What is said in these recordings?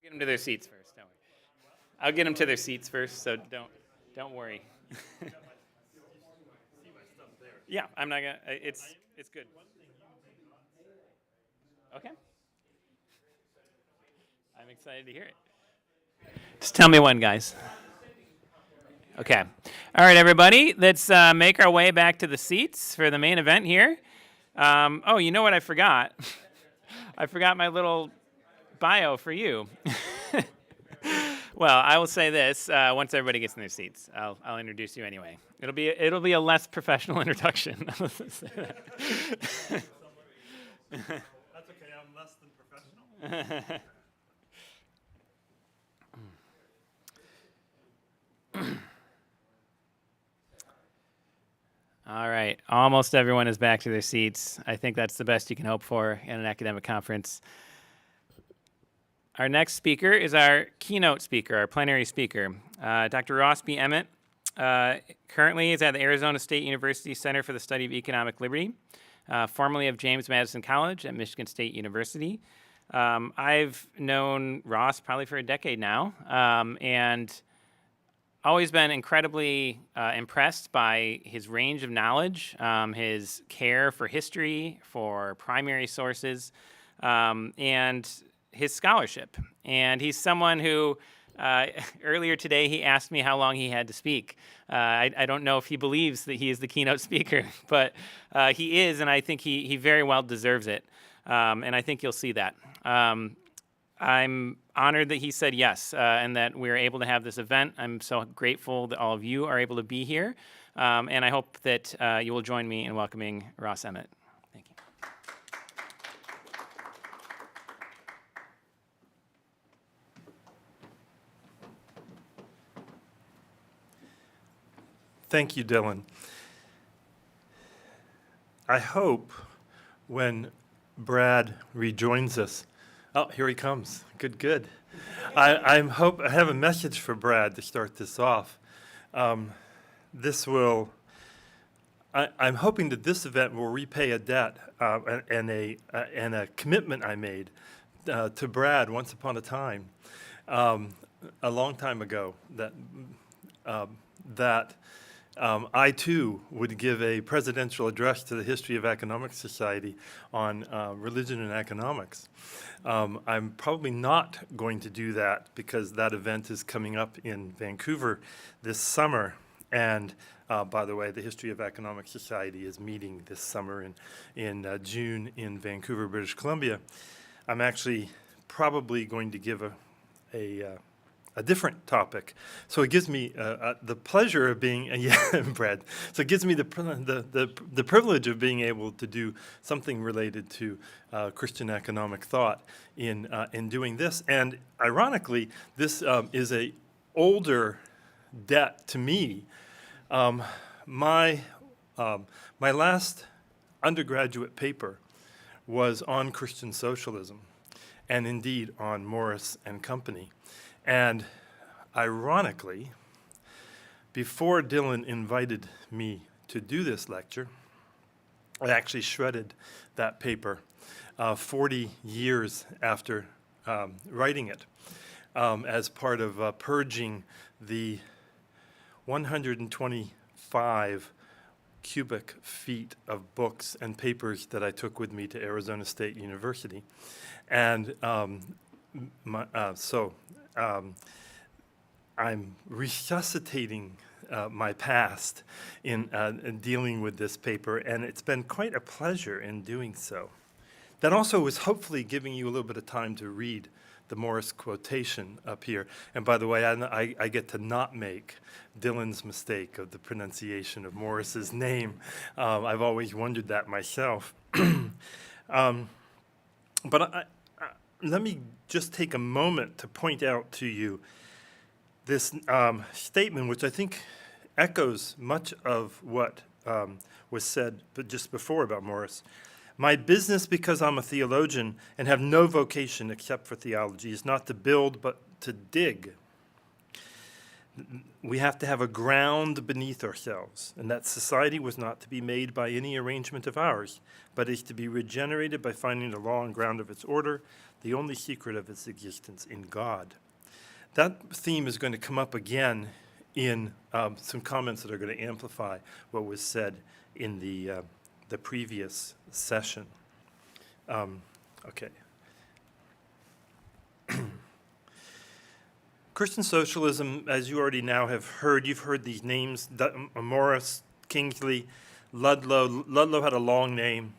Get them to their seats first. Don't worry. I'll get them to their seats first, so don't worry. Yeah, I'm not gonna. It's good. Okay. I'm excited to hear it. Just tell me when, guys. Okay. All right, everybody. Let's make our way back to the seats for the main event here. Oh, you know what I forgot? I forgot my little bio for you. Well, I will say this: once everybody gets in their seats, I'll introduce you anyway. It'll be a less professional introduction. That's okay. I'm less than professional. All right, almost everyone is back to their seats. I think that's the best you can hope for in an academic conference. Our next speaker is our keynote speaker, our plenary speaker, Dr. Ross B. Emmett. Currently is at the Arizona State University Center for the Study of Economic Liberty, formerly of James Madison College at Michigan State University. I've known Ross probably for a decade now, and always been incredibly impressed by his range of knowledge, his care for history, for primary sources, and his scholarship. And he's someone who, earlier today, he asked me how long he had to speak. I don't know if he believes that he is the keynote speaker, but he is, and I think he very well deserves it. And I think you'll see that. I'm honored that he said yes, and that we're able to have this event. I'm so grateful that all of you are able to be here, and I hope that you will join me in welcoming Ross Emmett. Thank you. Thank you, Dylan. I hope when Brad rejoins us. Oh, here he comes. Good. I have a message for Brad to start this off. I'm hoping that this event will repay a debt and a commitment I made to Brad once upon a time, a long time ago, that I too would give a presidential address to the History of Economic Society on religion and economics. I'm probably not going to do that because that event is coming up in Vancouver this summer. And by the way, the History of Economic Society is meeting this summer in June in Vancouver, British Columbia. I'm actually probably going to give a different topic. So it gives me the pleasure of being, Brad. So it gives me the privilege of being able to do something related to Christian economic thought in doing this. And ironically, this is a older debt to me. My last undergraduate paper was on Christian socialism, and indeed on Morris and Company. And ironically, before Dylan invited me to do this lecture, I actually shredded that paper 40 years after writing it as part of purging the 125 cubic feet of books and papers that I took with me to Arizona State University. And I'm resuscitating my past in dealing with this paper, and it's been quite a pleasure in doing so. That also is hopefully giving you a little bit of time to read the Morris quotation up here. And by the way, I get to not make Dylan's mistake of the pronunciation of Morris's name. I've always wondered that myself. But let me just take a moment to point out to you this statement, which I think echoes much of what was said just before about Morris. My business, because I'm a theologian and have no vocation except for theology, is not to build but to dig. We have to have a ground beneath ourselves, and that society was not to be made by any arrangement of ours, but is to be regenerated by finding the law and ground of its order, the only secret of its existence in God. That theme is going to come up again in some comments that are going to amplify what was said in the previous session. Okay. Christian socialism, as you already now have heard, you've heard these names, Morris, Kingsley, Ludlow. Ludlow had a long name.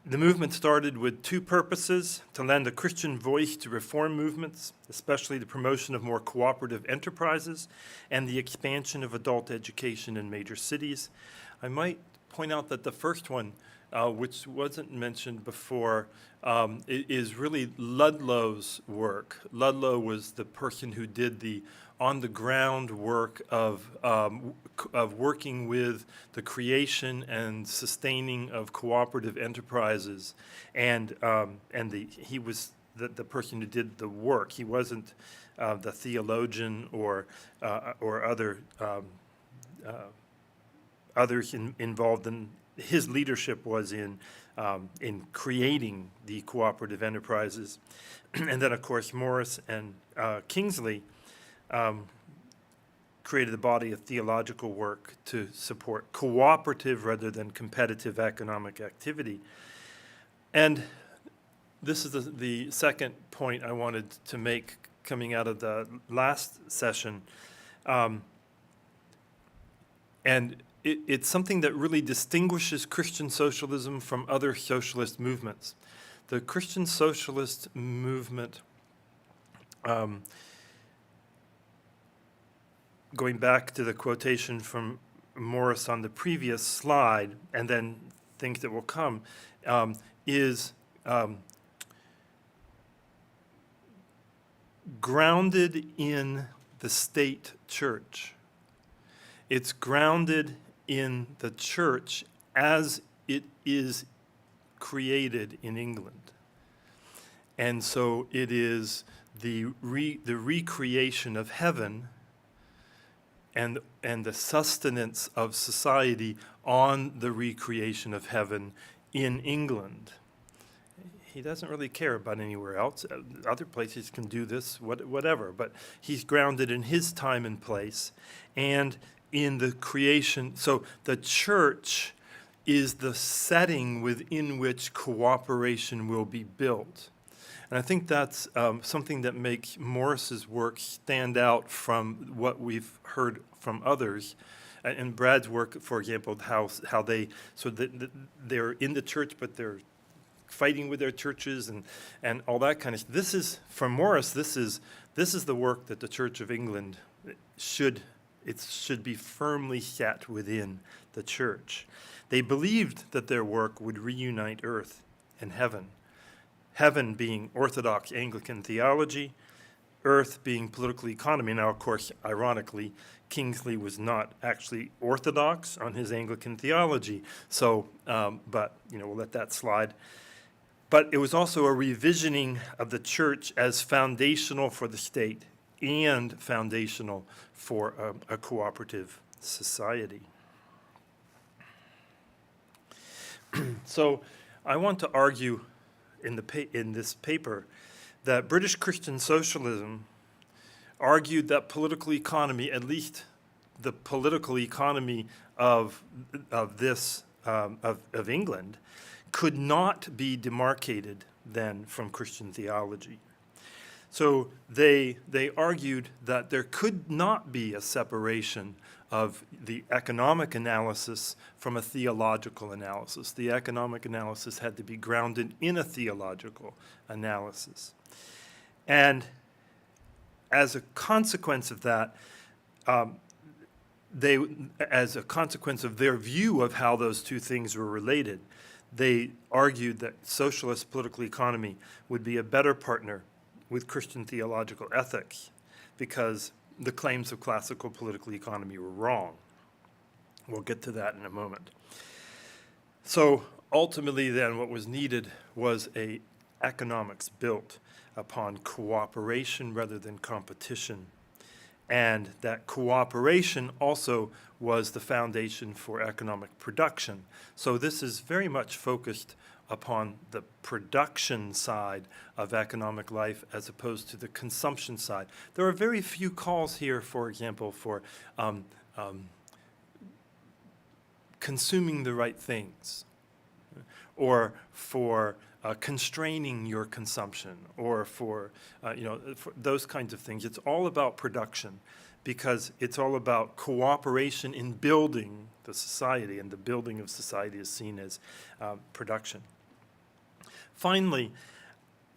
The movement started with two purposes: to lend a Christian voice to reform movements, especially the promotion of more cooperative enterprises and the expansion of adult education in major cities. I might point out that the first one, which wasn't mentioned before, is really Ludlow's work. Ludlow was the person who did the on-the-ground work of working with the creation and sustaining of cooperative enterprises, and he was the person who did the work. He wasn't the theologian or other others involved in. His leadership was in creating the cooperative enterprises. And then, of course, Morris and Kingsley created a body of theological work to support cooperative rather than competitive economic activity. And this is the second point I wanted to make coming out of the last session. And it's something that really distinguishes Christian socialism from other socialist movements. The Christian socialist movement, going back to the quotation from Morris on the previous slide, and then things that will come, is grounded in the state church. It's grounded in the church as it is created in England. And so it is the recreation of heaven and the sustenance of society on the recreation of heaven in England. He doesn't really care about anywhere else. Other places can do this, whatever, but he's grounded in his time and place and in the creation. So the church is the setting within which cooperation will be built. And I think that's something that makes Morris's work stand out from what we've heard from others. And Brad's work, for example, how they, so that they're in the church, but they're fighting with their churches and all that kind of stuff. This is, from Morris, this is the work that the Church of England should be firmly set within the church. They believed that their work would reunite earth and heaven. Heaven being Orthodox Anglican theology, earth being political economy. Now, of course, ironically, Kingsley was not actually Orthodox on his Anglican theology. So, but, we'll let that slide. But it was also a revisioning of the church as foundational for the state and foundational for a cooperative society. So I want to argue in this paper that British Christian socialism argued that political economy, at least the political economy of England, could not be demarcated then from Christian theology. So they argued that there could not be a separation of the economic analysis from a theological analysis. The economic analysis had to be grounded in a theological analysis. And as a consequence of that, as a consequence of their view of how those two things were related, they argued that socialist political economy would be a better partner with Christian theological ethics because the claims of classical political economy were wrong. We'll get to that in a moment. So ultimately then what was needed was a economics built upon cooperation rather than competition. and that cooperation also was the foundation for economic production. So this is very much focused upon the production side of economic life as opposed to the consumption side. There are very few calls here, for example, for consuming the right things, or for constraining your consumption, or for those kinds of things. It's all about production, because it's all about cooperation in building the society, and the building of society is seen as production. Finally,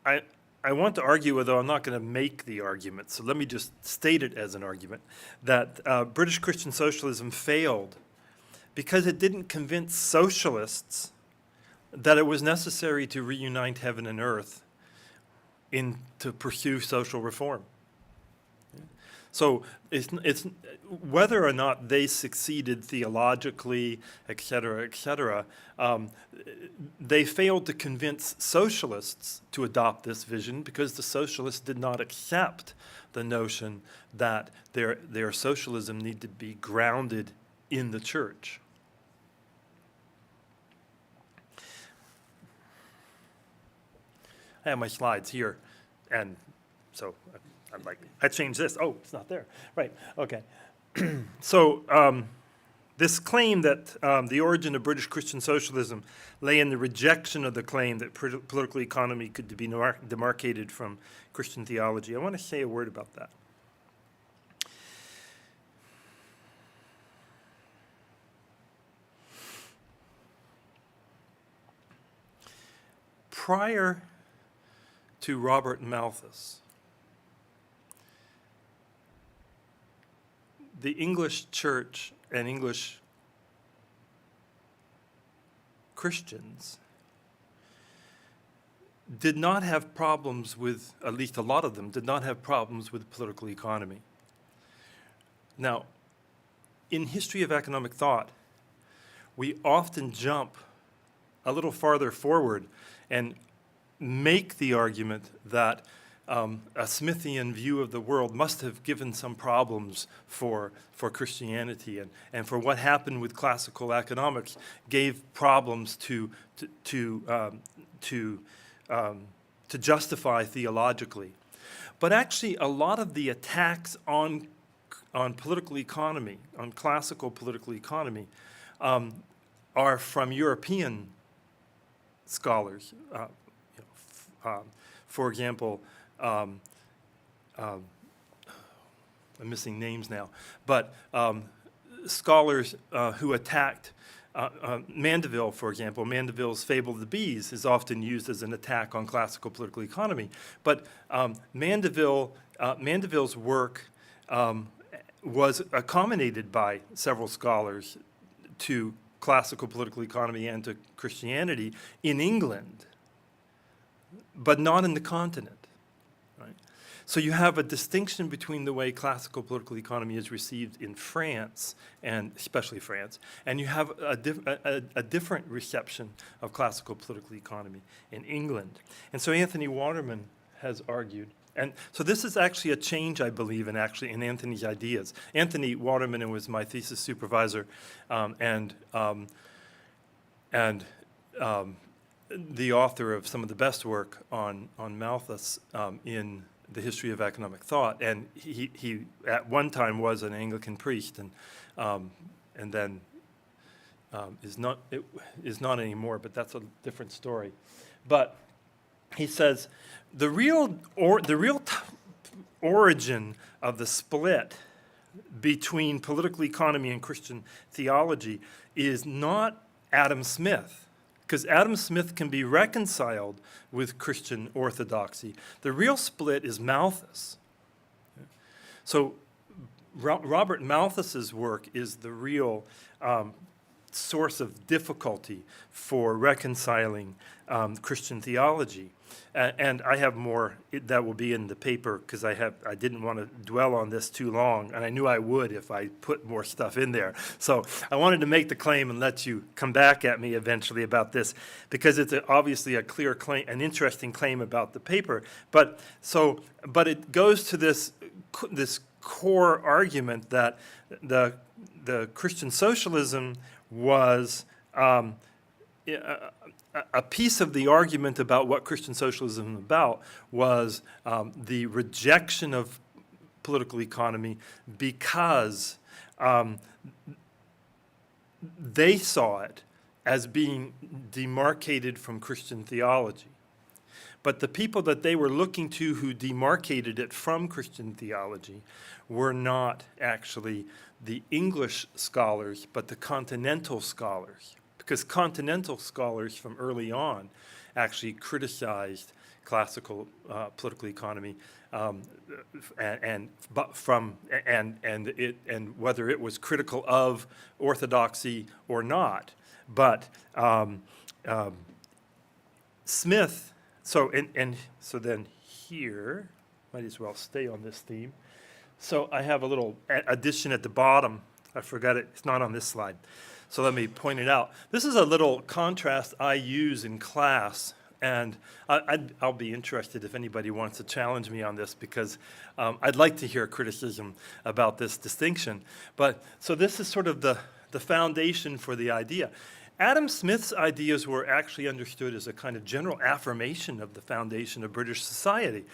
I want to argue, although I'm not going to make the argument, so let me just state it as an argument, that British Christian socialism failed because it didn't convince socialists that it was necessary to reunite heaven and earth to pursue social reform. So it's whether or not they succeeded theologically, et cetera, they failed to convince socialists to adopt this vision, because the socialists did not accept the notion that their socialism needed to be grounded in the church. I have my slides here, and so I'm like, I changed this. Oh, it's not there. Right, okay. So this claim that the origin of British Christian socialism lay in the rejection of the claim that political economy could be demarcated from Christian theology. I want to say a word about that. Prior to Robert Malthus, the English church and English Christians did not have problems with, at least a lot of them, did not have problems with political economy. Now, in history of economic thought, we often jump a little farther forward and make the argument that a Smithian view of the world must have given some problems for Christianity, and for what happened with classical economics gave problems to justify theologically. But actually, a lot of the attacks on political economy, on classical political economy, are from European scholars. For example, I'm missing names now, but scholars who attacked Mandeville, for example. Mandeville's Fable of the Bees is often used as an attack on classical political economy. But Mandeville's work was accommodated by several scholars to classical political economy and to Christianity in England, but not in the continent, right? So you have a distinction between the way classical political economy is received in France, and especially France, and you have a different reception of classical political economy in England. And so Anthony Waterman has argued, and so this is actually a change, I believe, in Anthony's ideas. Anthony Waterman was my thesis supervisor, and the author of some of the best work on Malthus in the history of economic thought, and he at one time was an Anglican priest, and then is not anymore. But that's a different story. But he says the real origin of the split between political economy and Christian theology is not Adam Smith, because Adam Smith can be reconciled with Christian orthodoxy. The real split is Malthus. So Robert Malthus's work is the real source of difficulty for reconciling Christian theology. And I have more that will be in the paper, because I didn't want to dwell on this too long, and I knew I would if I put more stuff in there. So I wanted to make the claim and let you come back at me eventually about this, because it's obviously a clear claim, an interesting claim about the paper. But it goes to this core argument that the Christian socialism was a piece of the argument about what Christian socialism is about was the rejection of political economy because they saw it as being demarcated from Christian theology. But the people that they were looking to who demarcated it from Christian theology were not actually the English scholars, but the continental scholars. Because continental scholars from early on actually criticized classical political economy, and whether it was critical of orthodoxy or not. But Smith. So then here, might as well stay on this theme. So I have a little addition at the bottom. I forgot it. It's not on this slide. So let me point it out. This is a little contrast I use in class, and I'll be interested if anybody wants to challenge me on this, because I'd like to hear criticism about this distinction. But so this is sort of the foundation for the idea. Adam Smith's ideas were actually understood as a kind of general affirmation of the foundation of British society.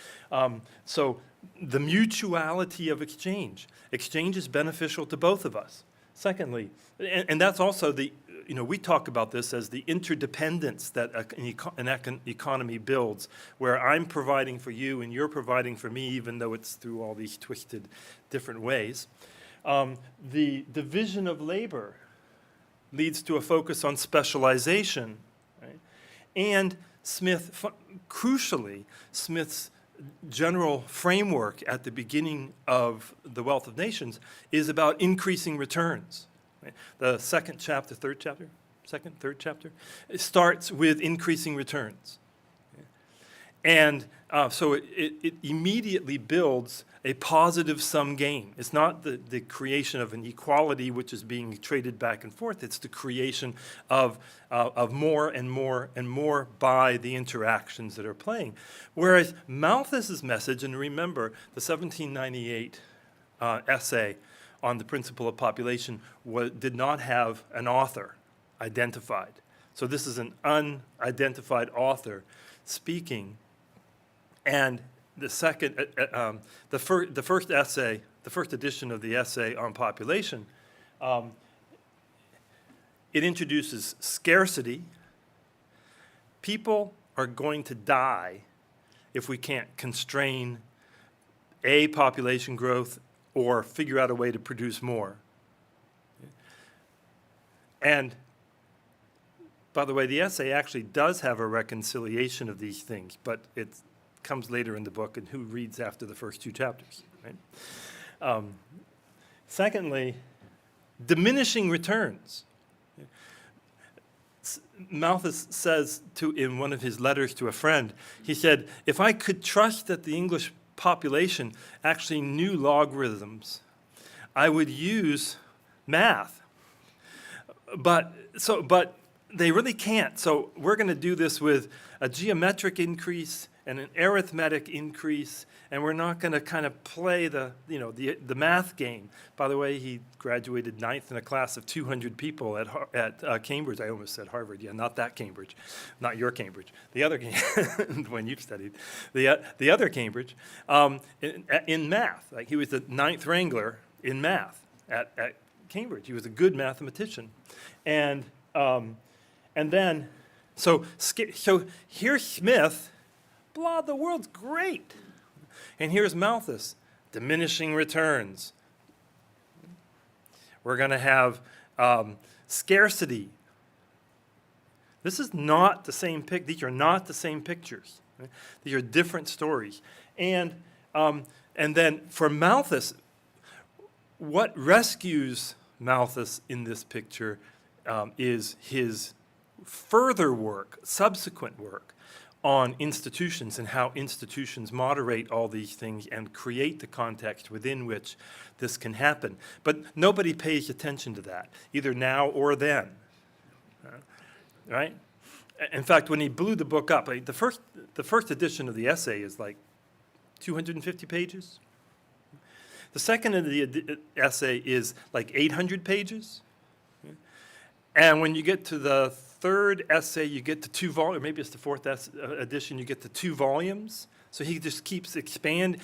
So the mutuality of exchange. Exchange is beneficial to both of us. Secondly, and that's also we talk about this as the interdependence that an economy builds, where I'm providing for you and you're providing for me, even though it's through all these twisted different ways. The division of labor leads to a focus on specialization, right? And crucially, Smith's general framework at the beginning of The Wealth of Nations is about increasing returns. Right? The third chapter, it starts with increasing returns. And so it immediately builds a positive sum gain. It's not the creation of an equality which is being traded back and forth. It's the creation of more and more and more by the interactions that are playing. Whereas Malthus's message, and remember the 1798 essay on the principle of population did not have an author identified. So this is an unidentified author speaking. And the first essay, the first edition of the essay on population, it introduces scarcity. People are going to die if we can't constrain population growth or figure out a way to produce more. And by the way, the essay actually does have a reconciliation of these things, but it comes later in the book, and who reads after the first two chapters, right? Secondly, diminishing returns. Malthus says in one of his letters to a friend, he said, if I could trust that the English population actually knew logarithms, I would use math. But they really can't. So we're going to do this with a geometric increase and an arithmetic increase, and we're not going to kind of play the math game. By the way, he graduated ninth in a class of 200 people at Cambridge. I almost said Harvard. Yeah, not that Cambridge, not your Cambridge. The other when you studied, the other Cambridge in math. Like he was the ninth wrangler in math at Cambridge. He was a good mathematician, and then so here's Smith. Blah, the world's great. And here's Malthus, diminishing returns. We're going to have scarcity. This is not the same these are not the same pictures. Right? These are different stories. And then for Malthus, what rescues Malthus in this picture is his further work, subsequent work, on institutions and how institutions moderate all these things and create the context within which this can happen. But nobody pays attention to that, either now or then, right? In fact, when he blew the book up, the first edition of the essay is like 250 pages. The second of the essay is like 800 pages. And when you get to the third essay, you get to 2 volumes, maybe it's the fourth edition, you get to 2 volumes. So he just keeps expanding,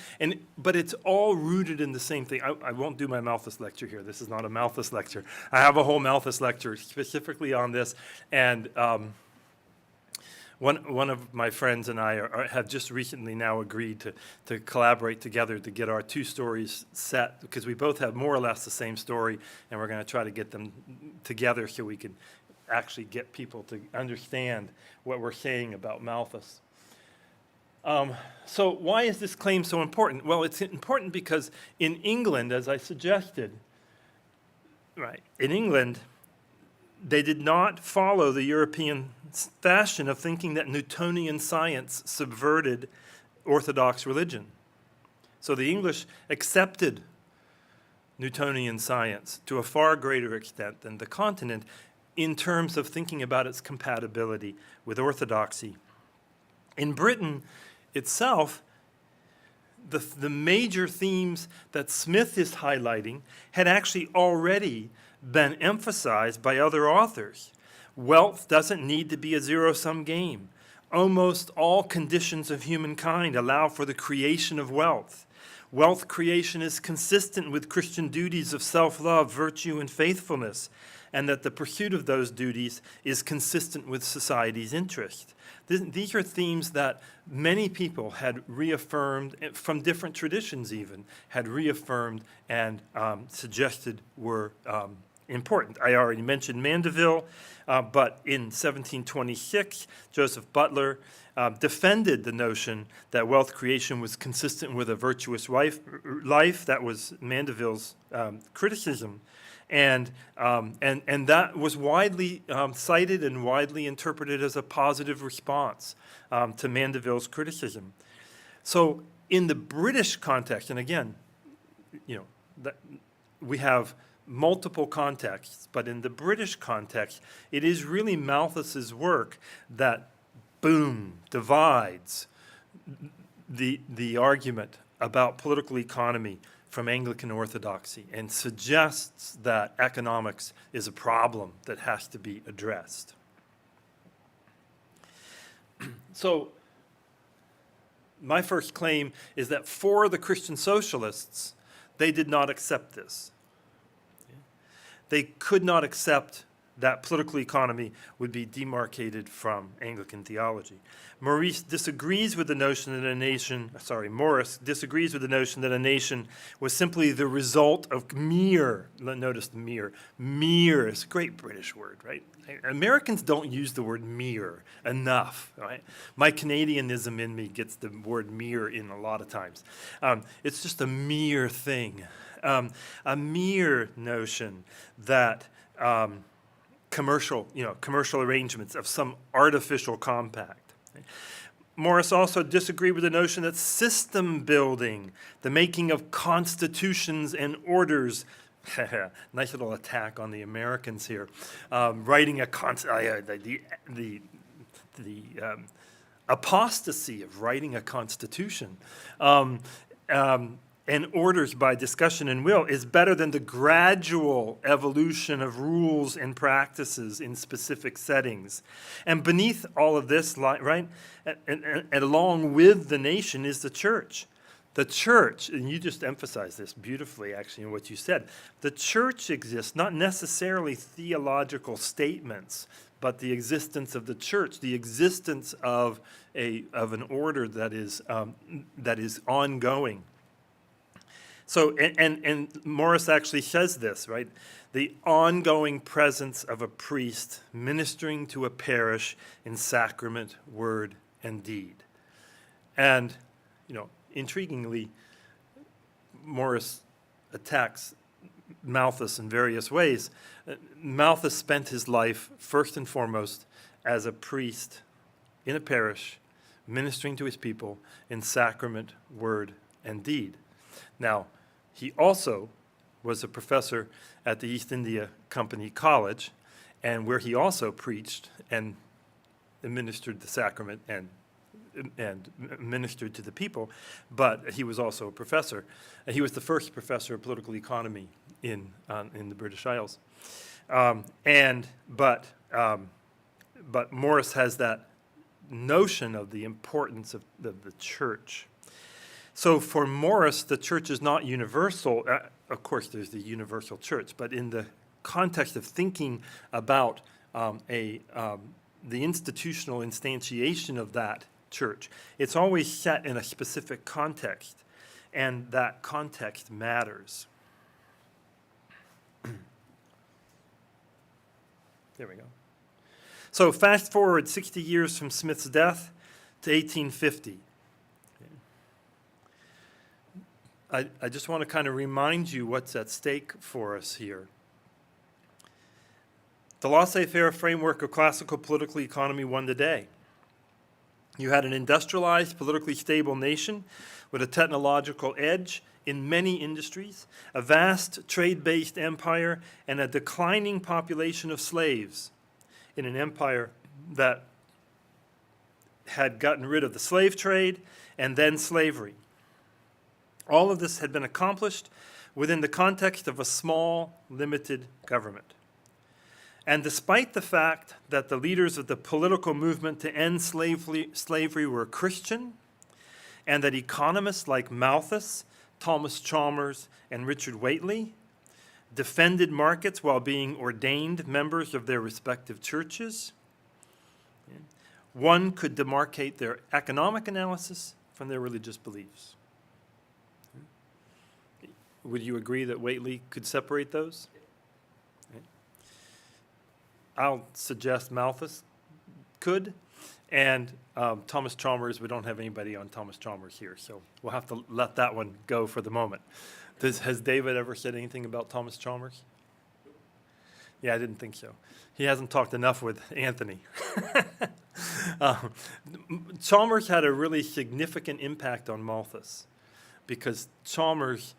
but it's all rooted in the same thing. I won't do my Malthus lecture here. This is not a Malthus lecture. I have a whole Malthus lecture specifically on this, and one of my friends and I have just recently now agreed to collaborate together to get our 2 stories set, because we both have more or less the same story, and we're going to try to get them together so we can actually get people to understand what we're saying about Malthus. So why is this claim so important? Well, it's important because in England, as I suggested, right, in England, they did not follow the European fashion of thinking that Newtonian science subverted orthodox religion. So the English accepted Newtonian science to a far greater extent than the continent in terms of thinking about its compatibility with orthodoxy. In Britain itself, the major themes that Smith is highlighting had actually already been emphasized by other authors. Wealth doesn't need to be a zero-sum game. Almost all conditions of humankind allow for the creation of wealth. Wealth creation is consistent with Christian duties of self-love, virtue, and faithfulness, and that the pursuit of those duties is consistent with society's interest. These are themes that many people had reaffirmed, from different traditions even, had reaffirmed and suggested were important. I already mentioned Mandeville, but in 1726, Joseph Butler defended the notion that wealth creation was consistent with a virtuous life. That was Mandeville's criticism. And that was widely cited and widely interpreted as a positive response to Mandeville's criticism. So in the British context, and again, we have multiple contexts, but in the British context, it is really Malthus's work that, boom, divides the argument about political economy from Anglican orthodoxy and suggests that economics is a problem that has to be addressed. So my first claim is that for the Christian socialists, they did not accept this. They could not accept that political economy would be demarcated from Anglican theology. Morris disagrees with the notion that a nation was simply the result of mere, notice mere, it's a great British word, right? Americans don't use the word mere enough, right? My Canadianism in me gets the word mere in a lot of times. It's just a mere thing, a mere notion that commercial arrangements of some artificial compact. Morris also disagreed with the notion that system building, the making of constitutions and orders, nice little attack on the Americans here, writing the apostasy of writing a constitution, and orders by discussion and will is better than the gradual evolution of rules and practices in specific settings. And beneath all of this, right, and along with the nation is the church. The church, and you just emphasized this beautifully actually in what you said, the church exists, not necessarily theological statements, but the existence of the church, the existence of an order that is ongoing. So, and Morris actually says this, right? The ongoing presence of a priest ministering to a parish in sacrament, word, and deed. And, intriguingly, Morris attacks Malthus in various ways. Malthus spent his life, first and foremost, as a priest in a parish, ministering to his people in sacrament, word, and deed. Now, he also was a professor at the East India Company College, and where he also preached and administered the sacrament and and ministered to the people, but he was also a professor. He was the first professor of political economy in the British Isles. But Morris has that notion of the importance of the church. So for Morris, the church is not universal. Of course, there's the universal church, but in the context of thinking about the institutional instantiation of that church, it's always set in a specific context, and that context matters. There we go. So fast forward 60 years from Smith's death to 1850. I just want to kind of remind you what's at stake for us here. The laissez-faire framework of classical political economy won the day. You had an industrialized, politically stable nation with a technological edge in many industries, a vast trade-based empire, and a declining population of slaves in an empire that had gotten rid of the slave trade and then slavery. All of this had been accomplished within the context of a small, limited government. And despite the fact that the leaders of the political movement to end slavery were Christian, and that economists like Malthus, Thomas Chalmers, and Richard Whately defended markets while being ordained members of their respective churches, one could demarcate their economic analysis from their religious beliefs. Would you agree that Whately could separate those? I'll suggest Malthus could, and Thomas Chalmers, we don't have anybody on Thomas Chalmers here, so we'll have to let that one go for the moment. Has David ever said anything about Thomas Chalmers? Yeah, I didn't think so. He hasn't talked enough with Anthony. Chalmers had a really significant impact on Malthus, because Chalmers,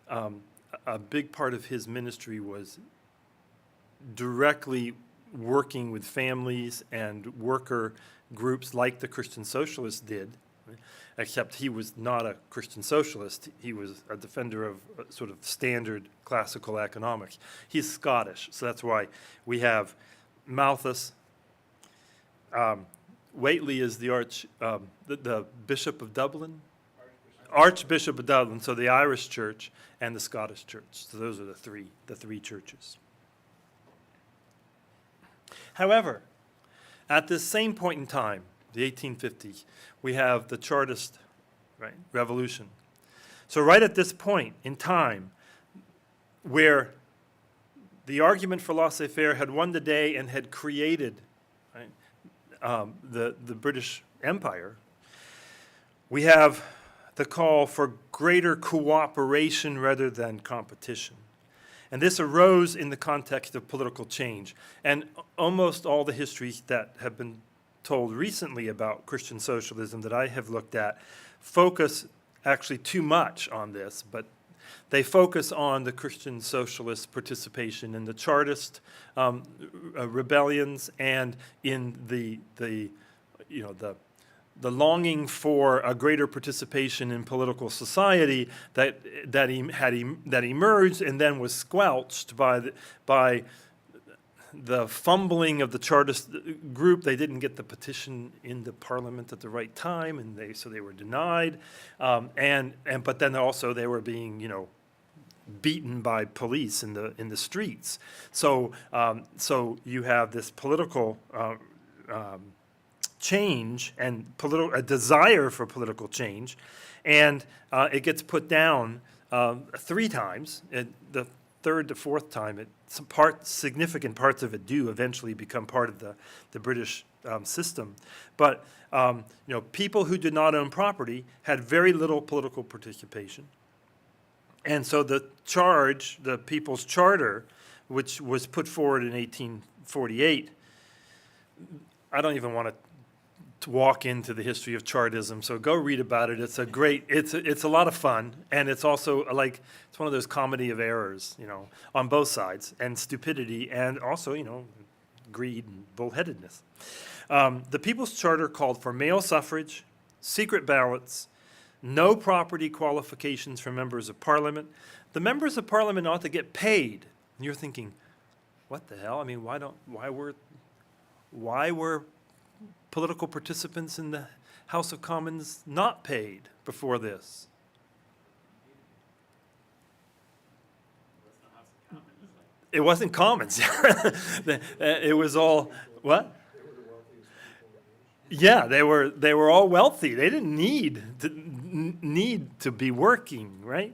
a big part of his ministry was directly working with families and worker groups like the Christian Socialists did, except he was not a Christian socialist. He was a defender of sort of standard classical economics. He's Scottish, so that's why we have Malthus. Whately is the Bishop of Dublin? Archbishop of Dublin, so the Irish church and the Scottish church. So those are the three churches. However, at this same point in time, the 1850s, we have the Chartist revolution. So right at this point in time, where the argument for laissez-faire had won the day and had created the British Empire, we have the call for greater cooperation rather than competition. And this arose in the context of political change. And almost all the histories that have been told recently about Christian socialism that I have looked at focus actually too much on this, but they focus on the Christian socialist participation in the Chartist rebellions and in the longing for a greater participation in political society that emerged and then was squelched by the fumbling of the Chartist group. They didn't get the petition into Parliament at the right time, and so they were denied. But then also they were being beaten by police in the streets. So you have this political change and a desire for political change, and it gets put down 3 times. The third to fourth time, significant parts of it do eventually become part of the British system. But people who did not own property had very little political participation, and so the People's Charter, which was put forward in 1848, I don't even want to walk into the history of Chartism, so go read about it. It's a lot of fun, and it's also it's one of those comedy of errors, on both sides, and stupidity, and also greed and bullheadedness. The People's Charter called for male suffrage, secret ballots, no property qualifications for members of parliament. The members of parliament ought to get paid. And you're thinking, what the hell? I mean, why were political participants in the House of Commons not paid before this? It wasn't Commons. It was all, what? Yeah, they were all wealthy. They didn't need to be working, right?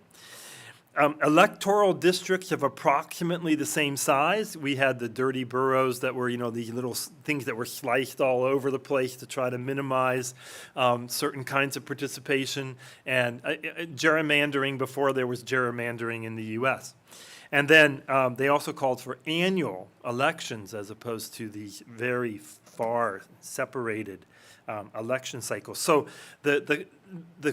Electoral districts of approximately the same size. We had the dirty boroughs that were, these little things that were sliced all over the place to try to minimize certain kinds of participation, and gerrymandering before there was gerrymandering in the U.S. And then they also called for annual elections as opposed to these very far separated election cycles. So the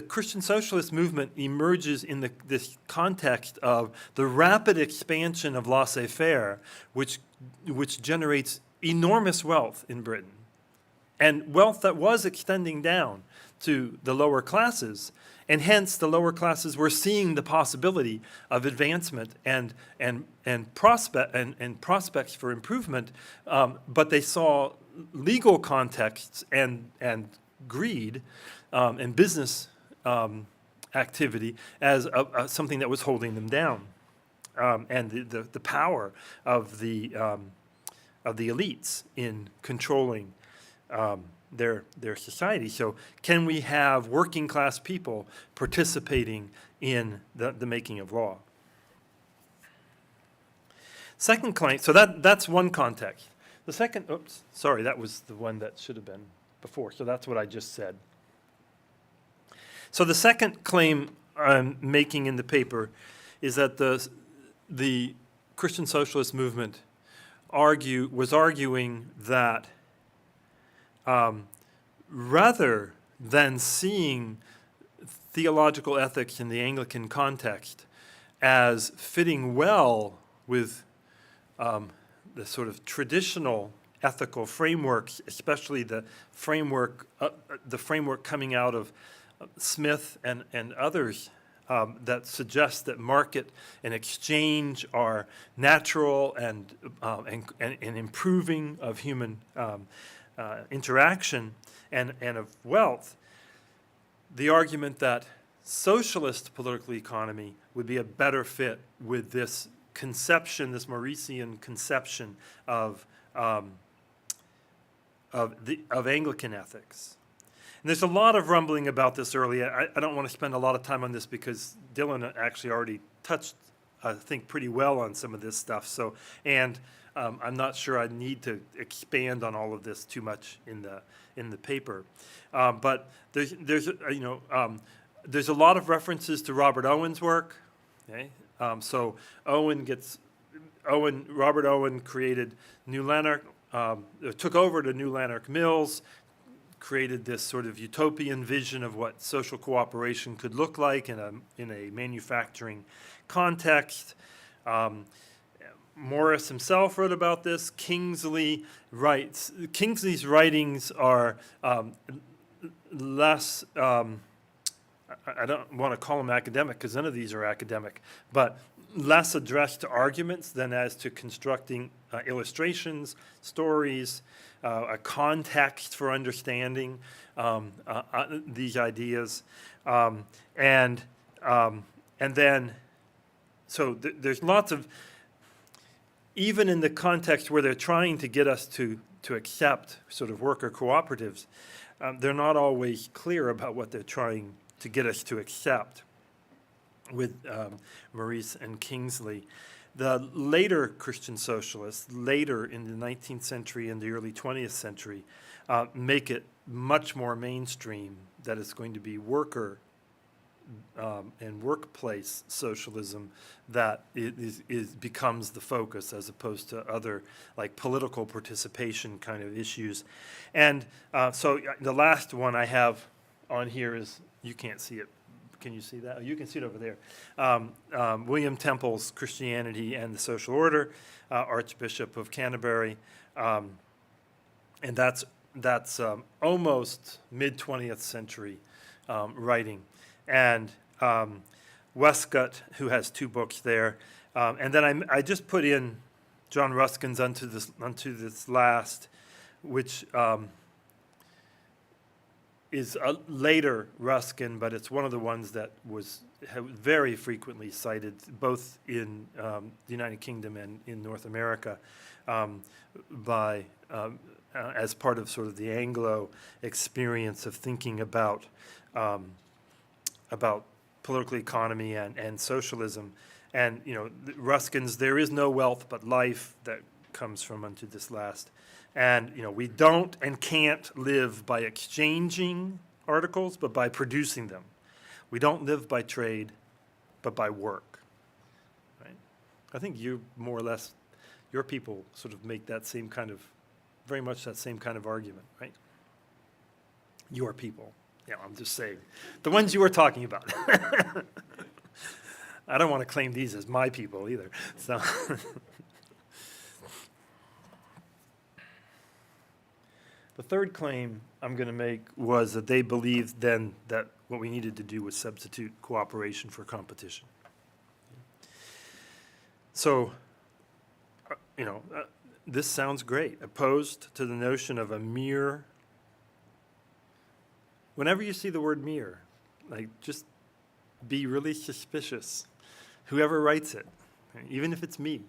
Christian socialist movement emerges in this context of the rapid expansion of laissez-faire, which generates enormous wealth in Britain, and wealth that was extending down to the lower classes. And hence, the lower classes were seeing the possibility of advancement and prospects for improvement, but they saw legal contexts and greed and business activity as something that was holding them down, and the power of the elites in controlling their society. So can we have working class people participating in the making of law? Second claim, so that's one context. The second, that was the one that should have been before, so that's what I just said. So the second claim I'm making in the paper is that the Christian socialist movement was arguing that rather than seeing theological ethics in the Anglican context as fitting well with the sort of traditional ethical frameworks, especially the framework coming out of Smith and others that suggest that market and exchange are natural and improving of human interaction and of wealth, the argument that socialist political economy would be a better fit with this conception, this Maurician conception of Anglican ethics. And there's a lot of rumbling about this earlier. I don't want to spend a lot of time on this because Dylan actually already touched, I think, pretty well on some of this stuff. So, and I'm not sure I need to expand on all of this too much in the paper. But there's a lot of references to Robert Owen's work. Okay, so Robert Owen created New Lanark, took over to New Lanark Mills, created this sort of utopian vision of what social cooperation could look like in a manufacturing context. Morris himself wrote about this. Kingsley writes. Kingsley's writings are less, I don't want to call them academic because none of these are academic, but less addressed to arguments than as to constructing illustrations, stories, a context for understanding these ideas. And then, so there's lots of, even in the context where they're trying to get us to accept sort of worker cooperatives, they're not always clear about what they're trying to get us to accept with Maurice and Kingsley. The later Christian socialists, later in the 19th century and the early 20th century, make it much more mainstream that it's going to be worker and workplace socialism that becomes the focus as opposed to other like political participation kind of issues. And so the last one I have on here is, you can't see it. Can you see that? Oh, you can see it over there. William Temple's Christianity and the Social Order, Archbishop of Canterbury. And that's that's almost mid-20th century writing. And Westcott, who has 2 books there. And then I just put in John Ruskin's Unto This Last, which is a later Ruskin, but it's one of the ones that was very frequently cited, both in the United Kingdom and in North America, by as part of sort of the Anglo experience of thinking about political economy and socialism. And, Ruskin's "There is no wealth but life" that comes from Unto This Last. And, we don't and can't live by exchanging articles, but by producing them. We don't live by trade, but by work. Right? I think you more or less, your people sort of make that same kind of, very much that same kind of argument, right? Your people. Yeah, I'm just saying. The ones you were talking about. I don't want to claim these as my people either. So, the third claim I'm going to make was that they believed then that what we needed to do was substitute cooperation for competition. So, this sounds great. Opposed to the notion of a mere. Whenever you see the word mere, just be really suspicious. Whoever writes it, even if it's me.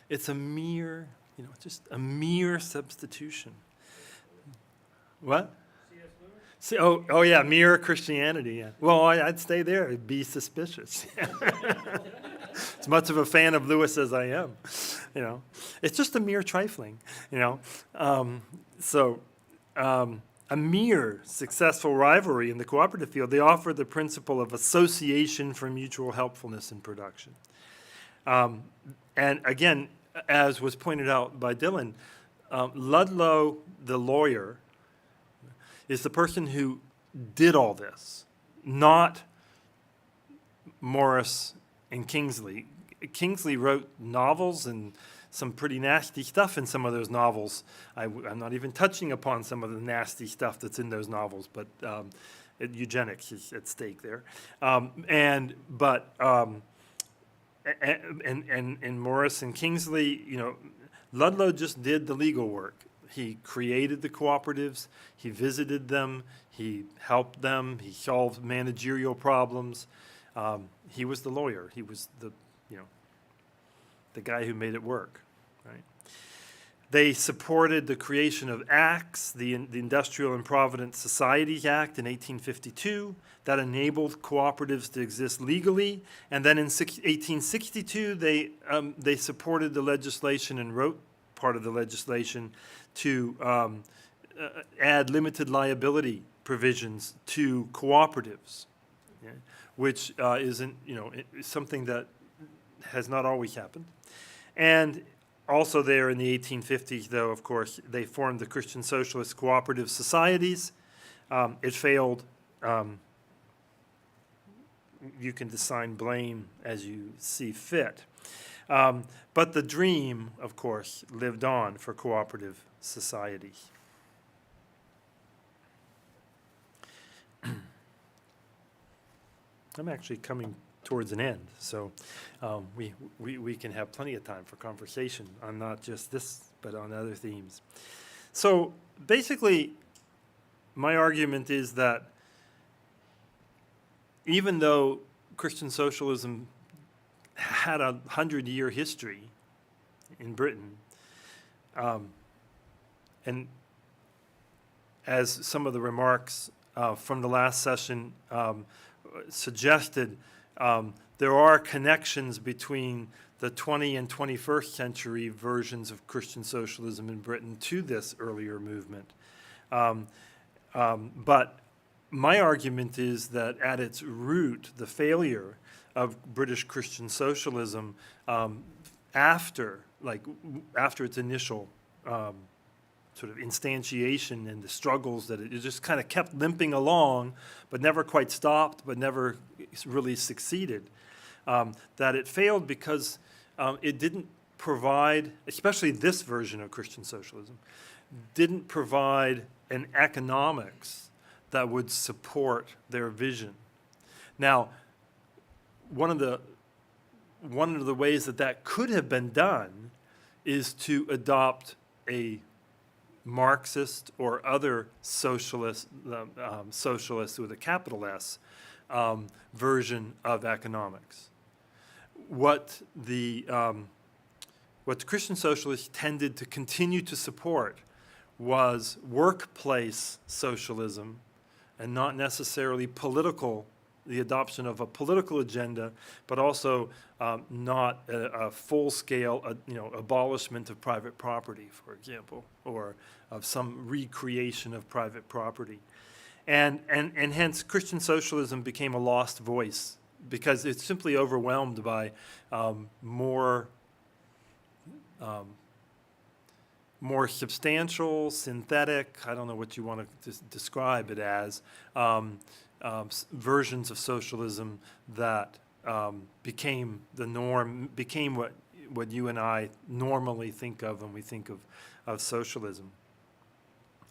It's a mere, just a mere substitution. What? C.S. Lewis? Oh yeah, mere Christianity. Yeah. Well, I'd stay there. Be suspicious. As much of a fan of Lewis as I am, it's just a mere trifling. A mere successful rivalry in the cooperative field, they offer the principle of association for mutual helpfulness in production. And again, as was pointed out by Dylan, Ludlow, the lawyer, is the person who did all this, not Morris and Kingsley. Kingsley wrote novels and some pretty nasty stuff in some of those novels. I'm not even touching upon some of the nasty stuff that's in those novels, but eugenics is at stake there. And Morris and Kingsley, Ludlow just did the legal work. He created the cooperatives. He visited them. He helped them. He solved managerial problems. He was the lawyer. He was the guy who made it work. Right? They supported the creation of acts, the Industrial and Provident Societies Act in 1852, that enabled cooperatives to exist legally. And then in 1862, they supported the legislation and wrote part of the legislation to add limited liability provisions to cooperatives, which isn't, something that has not always happened. And also there in the 1850s, though, of course, they formed the Christian Socialist Cooperative Societies. It failed. You can assign blame as you see fit. But the dream, of course, lived on for cooperative societies. I'm actually coming towards an end, so we can have plenty of time for conversation on not just this, but on other themes. So basically, my argument is that even though Christian socialism had a 100-year history in Britain, and as some of the remarks from the last session suggested, there are connections between the 20th and 21st century versions of Christian socialism in Britain to this earlier movement. But my argument is that at its root, the failure of British Christian socialism after its initial sort of instantiation and the struggles that it just kind of kept limping along, but never quite stopped, but never really succeeded, that it failed because it didn't provide, especially this version of Christian socialism, didn't provide an economics that would support their vision. Now, one of the ways that could have been done is to adopt a Marxist or other socialist with a capital S version of economics. What the Christian socialists tended to continue to support was workplace socialism, and not necessarily the adoption of a political agenda, but also not a full-scale, abolishment of private property, for example, or of some recreation of private property. And hence Christian socialism became a lost voice because it's simply overwhelmed by more substantial, synthetic, I don't know what you want to describe it as, versions of socialism that became the norm, became what you and I normally think of when we think of socialism.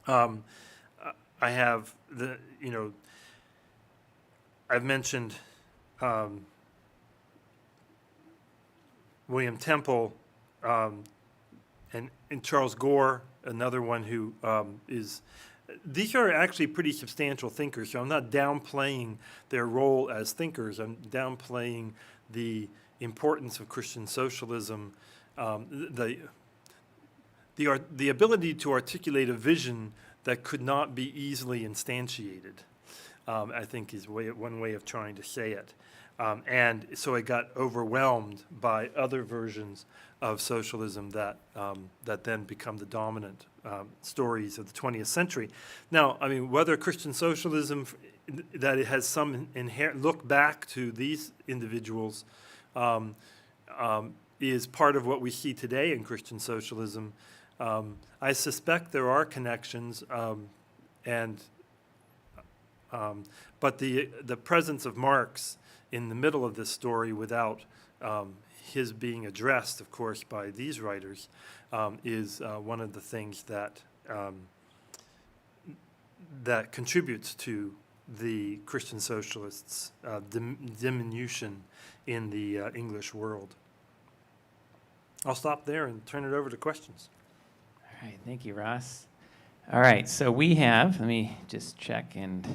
I have I've mentioned William Temple and Charles Gore, another one who is. These are actually pretty substantial thinkers, so I'm not downplaying their role as thinkers. I'm downplaying the importance of Christian socialism, the ability to articulate a vision that could not be easily instantiated, I think is one way of trying to say it. And so it got overwhelmed by other versions of socialism that then become the dominant stories of the 20th century. Now, I mean, whether Christian socialism, that it has some inherent look back to these individuals, is part of what we see today in Christian socialism. I suspect there are connections, but the presence of Marx in the middle of this story, without his being addressed, of course, by these writers, is one of the things that contributes to the Christian socialists' diminution in the English world. I'll stop there and turn it over to questions. All right, thank you, Ross. All right, so we have, let me just check and...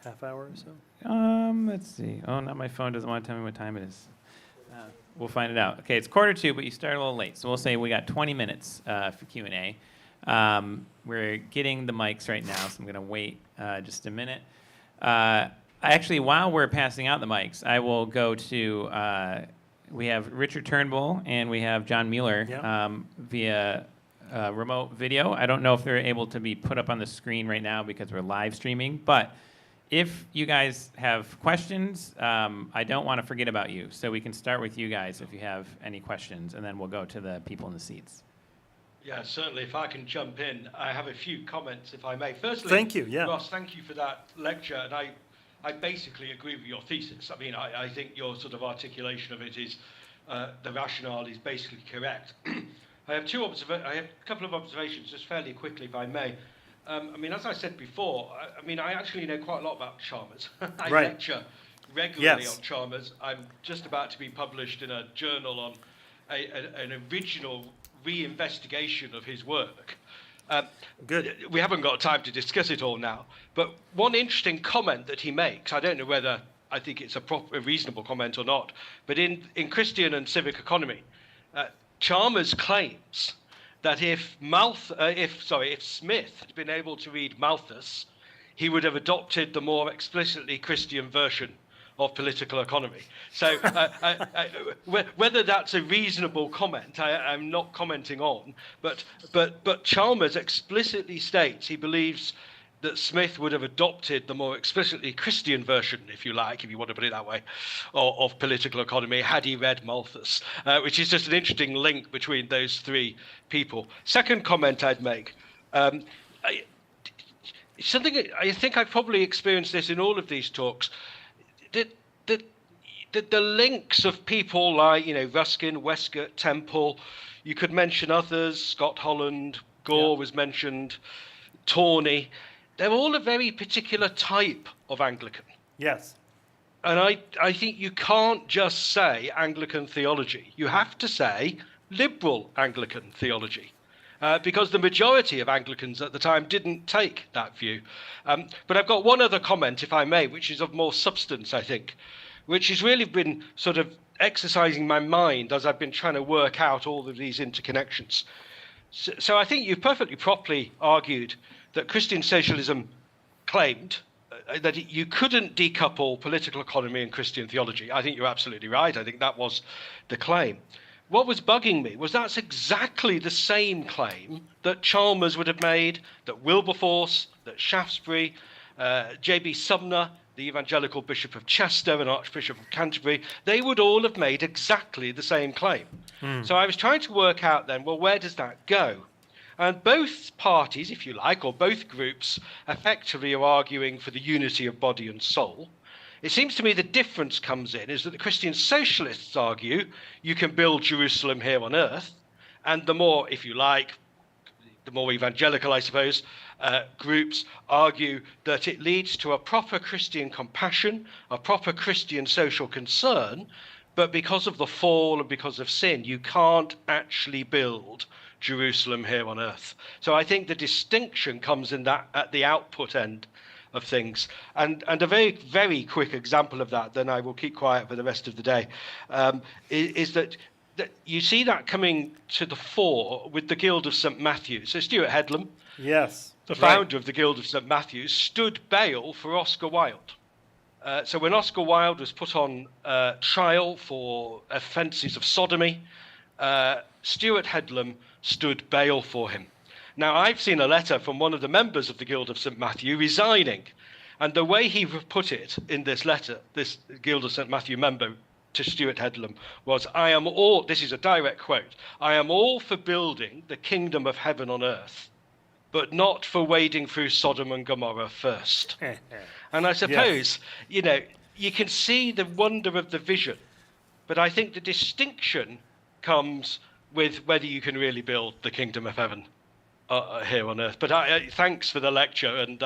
Half hour or so? Let's see. Oh, now my phone doesn't want to tell me what time it is. We'll find it out. Okay, it's 1:45, but you started a little late, so we'll say we got 20 minutes for Q&A. We're getting the mics right now, so I'm going to wait just a minute. Actually, while we're passing out the mics, I will go to, we have Richard Turnbull and we have John Mueller via remote video. I don't know if they're able to be put up on the screen right now because we're live streaming, but if you guys have questions, I don't want to forget about you. So we can start with you guys if you have any questions, and then we'll go to the people in the seats. Yeah, certainly. If I can jump in, I have a few comments, if I may. Firstly, thank you. Yeah. Ross, thank you for that lecture. And I basically agree with your thesis. I mean, I think your sort of articulation of it is, the rationale is basically correct. I have a couple of observations, just fairly quickly, if I may. I mean, as I said before, I actually know quite a lot about Chalmers. I lecture regularly on Chalmers. I'm just about to be published in a journal on an original reinvestigation of his work. Good. We haven't got time to discuss it all now, but one interesting comment that he makes, I don't know whether I think it's a reasonable comment or not, but in Christian and Civic Economy, Chalmers claims that if Smith had been able to read Malthus, he would have adopted the more explicitly Christian version of political economy. So whether that's a reasonable comment, I'm not commenting on, but Chalmers explicitly states he believes that Smith would have adopted the more explicitly Christian version, if you like, if you want to put it that way, of political economy, had he read Malthus, which is just an interesting link between those three people. Second comment I'd make, something I think I've probably experienced this in all of these talks, that the links of people like, Ruskin, Westcott, Temple, you could mention others, Scott Holland, Gore was mentioned, Tawney, they're all a very particular type of Anglican. Yes. And I think you can't just say Anglican theology. You have to say liberal Anglican theology. Because the majority of Anglicans at the time didn't take that view. But I've got one other comment, if I may, which is of more substance, I think, which has really been sort of exercising my mind as I've been trying to work out all of these interconnections. So I think you perfectly properly argued that Christian socialism claimed that you couldn't decouple political economy and Christian theology. I think you're absolutely right. I think that was the claim. What was bugging me was that's exactly the same claim that Chalmers would have made, that Wilberforce, that Shaftesbury, J.B. Sumner, the evangelical Bishop of Chester and Archbishop of Canterbury, they would all have made exactly the same claim. So I was trying to work out then, well, where does that go? And both parties, if you like, or both groups, effectively are arguing for the unity of body and soul. It seems to me the difference comes in is that the Christian socialists argue you can build Jerusalem here on earth, and the more, if you like, the more evangelical, I suppose, groups argue that it leads to a proper Christian compassion, a proper Christian social concern, but because of the fall and because of sin, you can't actually build Jerusalem here on earth. So I think the distinction comes in that at the output end of things. And a very, very quick example of that, then I will keep quiet for the rest of the day, is that you see that coming to the fore with the Guild of St. Matthews. So Stuart Headlam, Yes. the founder of the Guild of St. Matthews, stood bail for Oscar Wilde. So when Oscar Wilde was put on trial for offences of sodomy, Stuart Headlam stood bail for him. Now, I've seen a letter from one of the members of the Guild of St. Matthew resigning. And the way he put it in this letter, this Guild of St. Matthew member to Stuart Headlam, was, this is a direct quote, I am all for building the kingdom of heaven on earth, but not for wading through Sodom and Gomorrah first. And I suppose, you can see the wonder of the vision, but I think the distinction comes with whether you can really build the kingdom of heaven here on earth. But thanks for the lecture and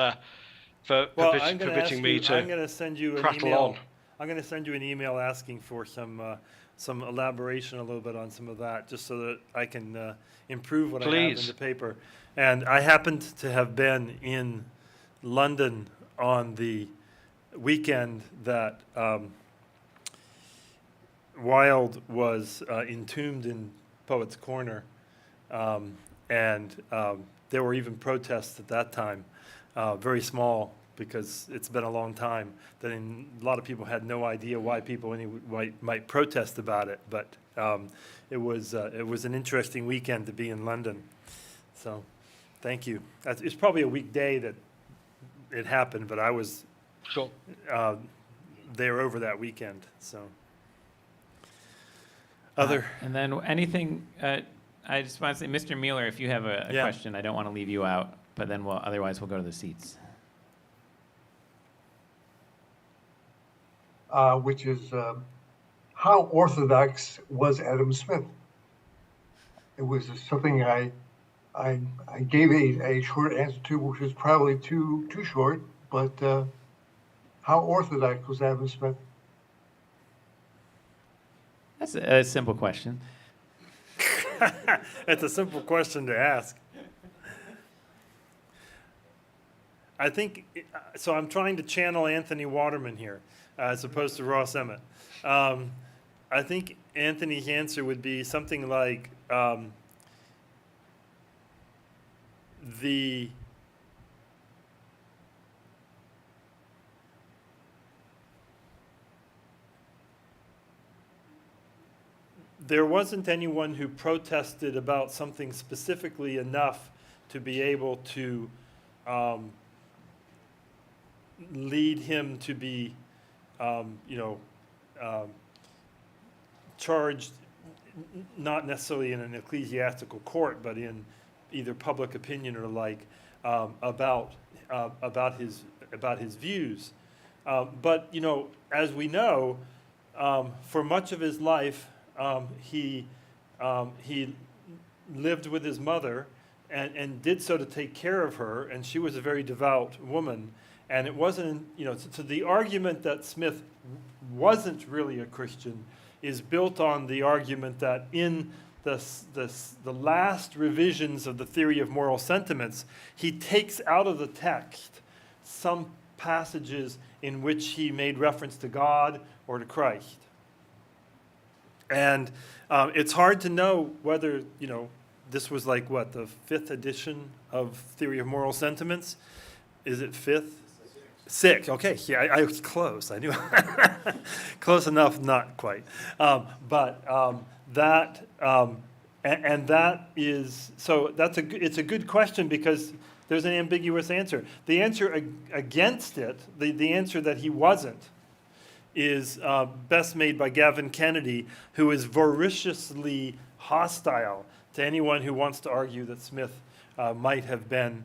for permitting me to I'm going to send you an prattle email. on. I'm going to send you an email asking for some elaboration a little bit on some of that, just so that I can improve what I have in Please. the paper. And I happened to have been in London on the weekend that Wilde was entombed in Poets' Corner, and there were even protests at that time, very small because it's been a long time. That a lot of people had no idea why people might protest about it, but it was an interesting weekend to be in London. So, thank you. It's probably a weekday that it happened, but I was Sure. there over that weekend. So, And then anything, I just want to say, Mr. Mueller, if you have a Yeah. question, I don't want to leave you out, but then otherwise we'll go to the seats. Which is how orthodox was Adam Smith? It was something I gave a short answer to, which was probably too short. But how orthodox was Adam Smith? That's a simple question. it's a simple question to ask. I think, so I'm trying to channel Anthony Waterman here, as opposed to Ross Emmett. I think Anthony's answer would be something like there wasn't anyone who protested about something specifically enough to be able to lead him to be, charged, not necessarily in an ecclesiastical court, but in either public opinion or like about his views. But as we know, for much of his life, he lived with his mother and did so to take care of her, and she was a very devout woman. And it wasn't, so the argument that Smith wasn't really a Christian is built on the argument that in the last revisions of the theory of moral sentiments, he takes out of the text some passages in which he made reference to God or to Christ. And it's hard to know whether, this was like, what, the 5th edition of Theory of Moral Sentiments? Is it 5th? 6th, okay, yeah, I was close, I knew. Close enough, not quite. That is, so it's a good question because there's an ambiguous answer. The answer against it, the answer that he wasn't, is best made by Gavin Kennedy, who is voraciously hostile to anyone who wants to argue that Smith might have been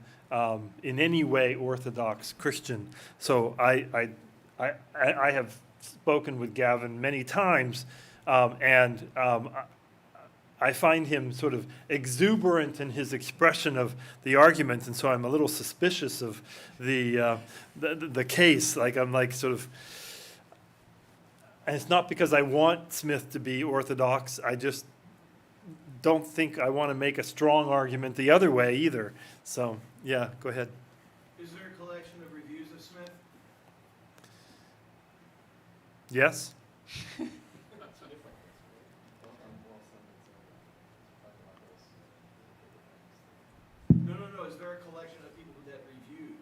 in any way Orthodox Christian. So I have spoken with Gavin many times, and I find him sort of exuberant in his expression of the argument, and so I'm a little suspicious of the case. Like I'm like sort of, and it's not because I want Smith to be Orthodox. I just don't think I want to make a strong argument the other way either. So yeah, go ahead. Is there a collection of reviews of Smith? Yes. No. Is there a collection of people that reviewed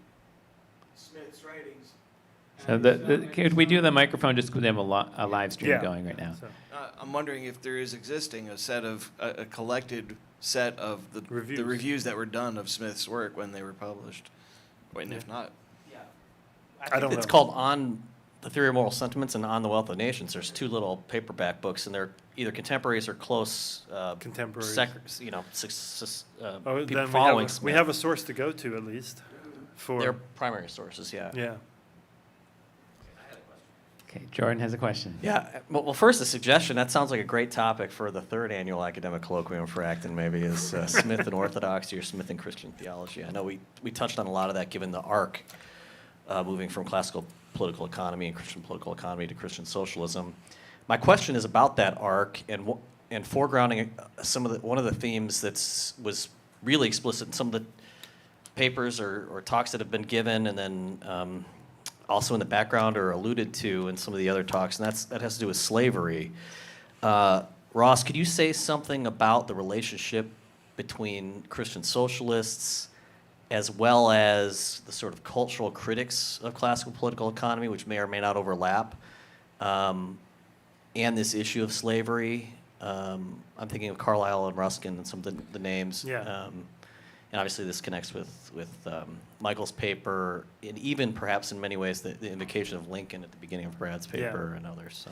Smith's writings? So could we do the microphone just because we have a live stream Yeah. going right now? So, I'm wondering if there is existing a set of a collected set of the reviews that were done of Smith's work when they were published. Wait, and if not, I don't know. It's called On the Theory of Moral Sentiments and On the Wealth of Nations. There's 2 little paperback books, and they're either contemporaries or close Contemporaries. people then following we Smith. have a source to go to at least. They're primary sources, yeah. Yeah. Okay, Jordan has a question. Yeah. Well, first, a suggestion. That sounds like a great topic for the 3rd annual academic colloquium for Acton, maybe, is Smith and Orthodoxy or Smith and Christian theology. I know we touched on a lot of that given the arc, moving from classical political economy and Christian political economy to Christian socialism. My question is about that arc and foregrounding one of the themes was really explicit in some of the papers or talks that have been given, and then also in the background or alluded to in some of the other talks, and that has to do with slavery. Ross, could you say something about the relationship between Christian socialists as well as the sort of cultural critics of classical political economy, which may or may not overlap, and this issue of slavery? I'm thinking of Carlyle and Ruskin and some of the names. Yeah. And obviously this connects with Michael's paper, and even perhaps in many ways the invocation of Lincoln at the beginning of Brad's paper and others. So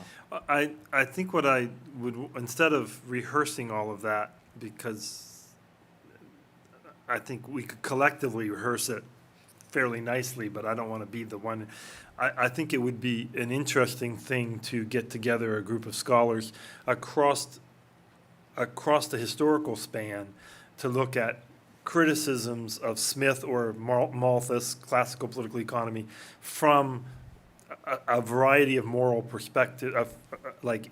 I think what I would, instead of rehearsing all of that, because I think we could collectively rehearse it fairly nicely, but I don't want to be the one. I think it would be an interesting thing to get together a group of scholars across the historical span to look at criticisms of Smith or Malthus, classical political economy, from a variety of moral perspective,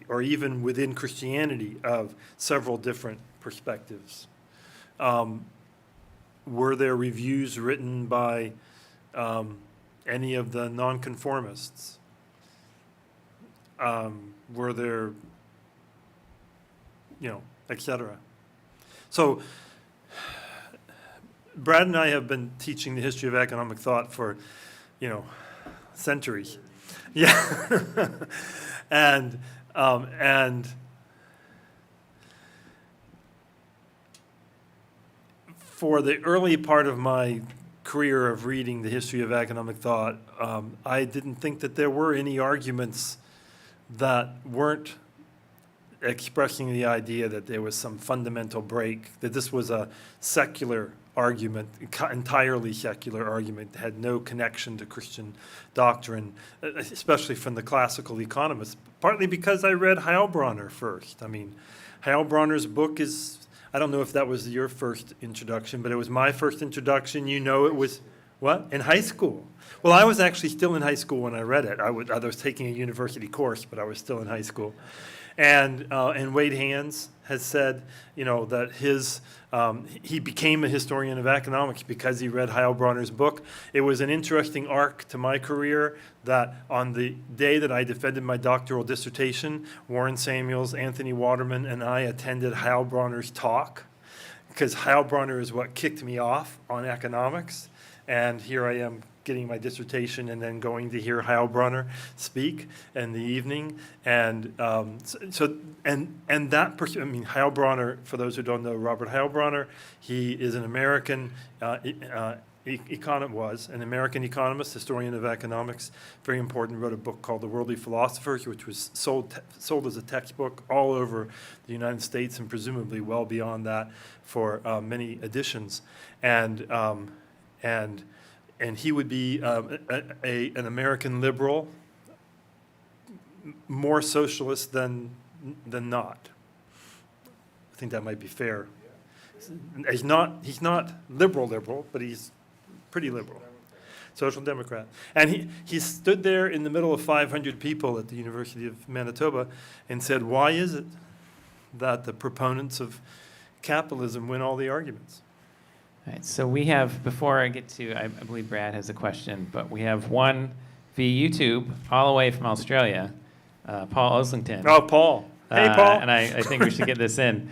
or even within Christianity, of several different perspectives. Were there reviews written by any of the nonconformists? Were there, et cetera? So Brad and I have been teaching the history of economic thought for, centuries. Yeah. and for the early part of my career of reading the history of economic thought, I didn't think that there were any arguments that weren't expressing the idea that there was some fundamental break, that this was a secular argument, entirely secular argument, that had no connection to Christian doctrine, especially from the classical economists, partly because I read Heilbronner first. I mean, Heilbronner's book is, I don't know if that was your first introduction, but it was my first introduction. You know, it was, what? In high school. Well, I was actually still in high school when I read it. I was taking a university course, but I was still in high school. And Wade Hands has said, you know, that he became a historian of economics because he read Heilbronner's book. It was an interesting arc to my career that on the day that I defended my doctoral dissertation, Warren Samuels, Anthony Waterman, and I attended Heilbronner's talk, because Heilbronner is what kicked me off on economics. And here I am getting my dissertation and then going to hear Heilbronner speak in the evening. And I mean, Heilbronner, for those who don't know Robert Heilbronner, he is an American was an American economist, historian of economics, very important, wrote a book called The Worldly Philosophers, which was sold as a textbook all over the United States and presumably well beyond that for many editions. And he would be an American liberal, more socialist than not. I think that might be fair. He's not liberal, but he's pretty liberal. Social Democrat. And he stood there in the middle of 500 people at the University of Manitoba and said, why is it that the proponents of capitalism win all the arguments? All right, so we have, before I get to, I believe Brad has a question, but we have one via YouTube, all the way from Australia, Paul Oslington. Oh, Paul. Hey, Paul. And I think we should get this in.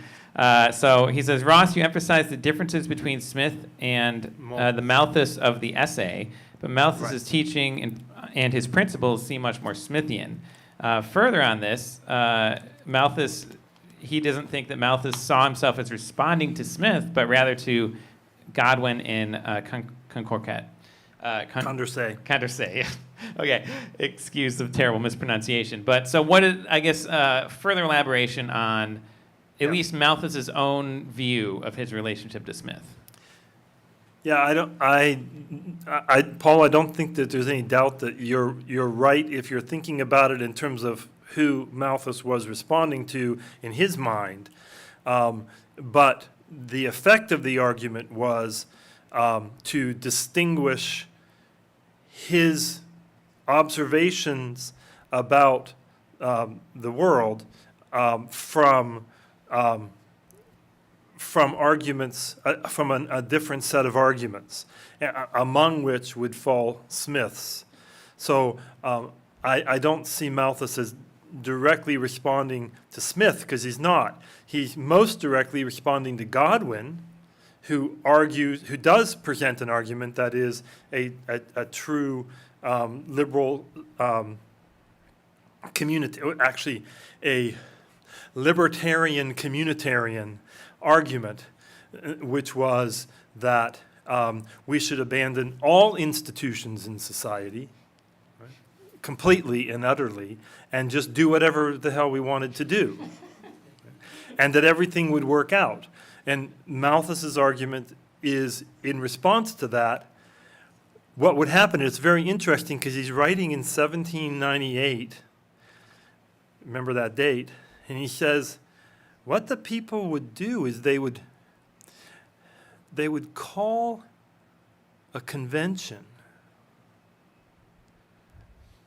So he says, Ross, you emphasize the differences between Smith and the Malthus of the essay, but Malthus's teaching and his principles seem much more Smithian. Further on this, Malthus, he doesn't think that Malthus saw himself as responding to Smith, but rather to Godwin in Condorcet. Condorcet. Okay, excuse the terrible mispronunciation. But so what is, I guess, further elaboration on at least Malthus's own view of his relationship to Smith? Yeah, Paul, I don't think that there's any doubt that you're right if you're thinking about it in terms of who Malthus was responding to in his mind. But the effect of the argument was to distinguish his observations about the world from arguments, from a different set of arguments, among which would fall Smith's. So I don't see Malthus as directly responding to Smith, because he's not. He's most directly responding to Godwin, who does present an argument that is a true liberal community, actually a libertarian communitarian argument, which was that we should abandon all institutions in society, right, completely and utterly, and just do whatever the hell we wanted to do, and that everything would work out. And Malthus's argument is, in response to that, what would happen. It's very interesting because he's writing in 1798, remember that date, and he says, what the people would do is they would call a convention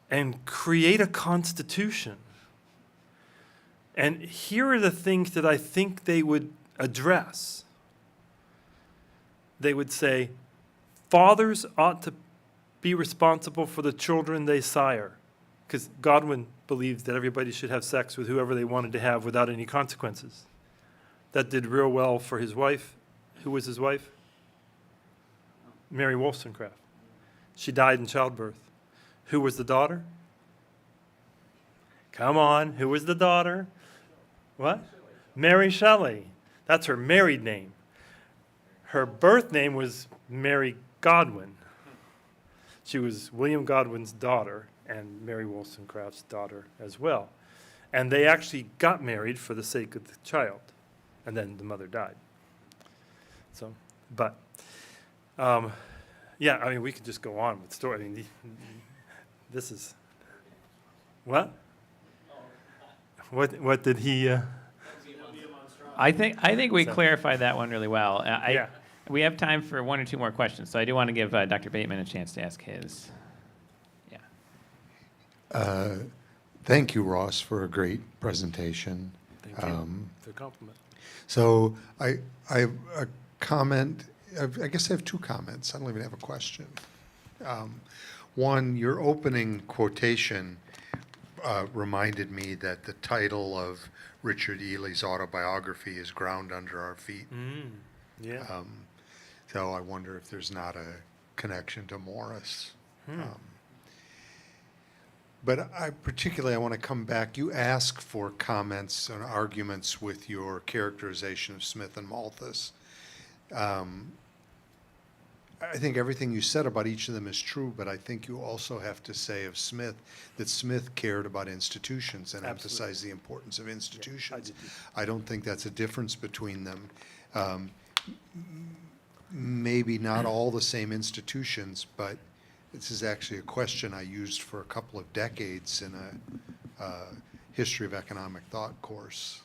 and create a constitution. And here are the things that I think they would address. They would say, fathers ought to be responsible for the children they sire, because Godwin believes that everybody should have sex with whoever they wanted to have without any consequences. That did real well for his wife. Who was his wife? Mary Wollstonecraft. She died in childbirth. Who was the daughter? Come on, who was the daughter? What? Mary Shelley. That's her married name. Her birth name was Mary Godwin. She was William Godwin's daughter and Mary Wollstonecraft's daughter as well. And they actually got married for the sake of the child. And then the mother died. So, but, yeah, I mean, we could just go on with story. I mean, this is, what? What did he, I think we clarified that one really well. Yeah. We have time for one or two more questions, so I do want to give Dr. Bateman a chance to ask his. Yeah. Thank you, Ross, for a great presentation. Thank you. It's a compliment. So I have a comment. I guess I have two comments. I don't even have a question. One, your opening quotation reminded me that the title of Richard Ely's autobiography is Ground Under Our Feet. Yeah. So I wonder if there's not a connection to Morris. But I want to come back. You ask for comments and arguments with your characterization of Smith and Malthus. I think everything you said about each of them is true, but I think you also have to say of Smith that Smith cared about institutions and emphasized the importance of institutions. I don't think that's a difference between them. Maybe not all the same institutions, but this is actually a question I used for a couple of decades in a history of economic thought course.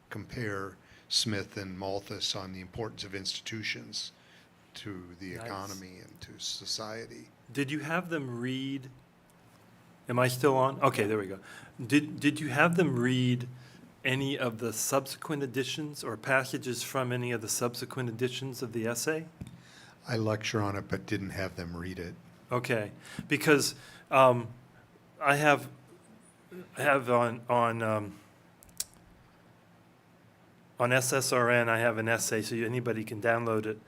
Compare Smith and Malthus on the importance of institutions to the economy and to society. Did you have them read, am I still on? Okay, there we go. Did you have them read any of the subsequent editions or passages from any of the subsequent editions of the essay? I lecture on it, but didn't have them read it. Okay, because I have on SSRN, I have an essay, so anybody can download it,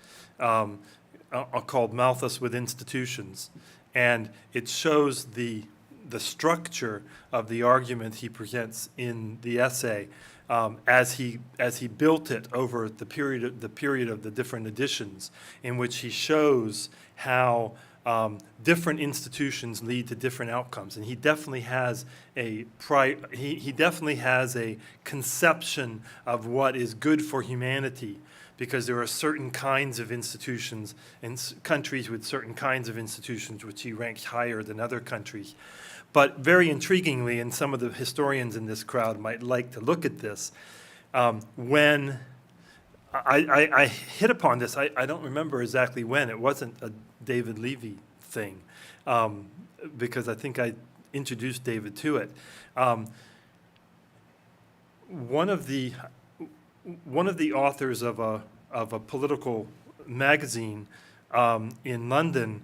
called Malthus with Institutions, and it shows the structure of the argument he presents in the essay as he built it over the period of the different editions, in which he shows how different institutions lead to different outcomes, and he definitely has a conception of what is good for humanity, because there are certain kinds of institutions and countries with certain kinds of institutions which he ranks higher than other countries. But very intriguingly, and some of the historians in this crowd might like to look at this, when I hit upon this, I don't remember exactly when. It wasn't a David Levy thing, because I think I introduced David to it. One of the authors of a political magazine in London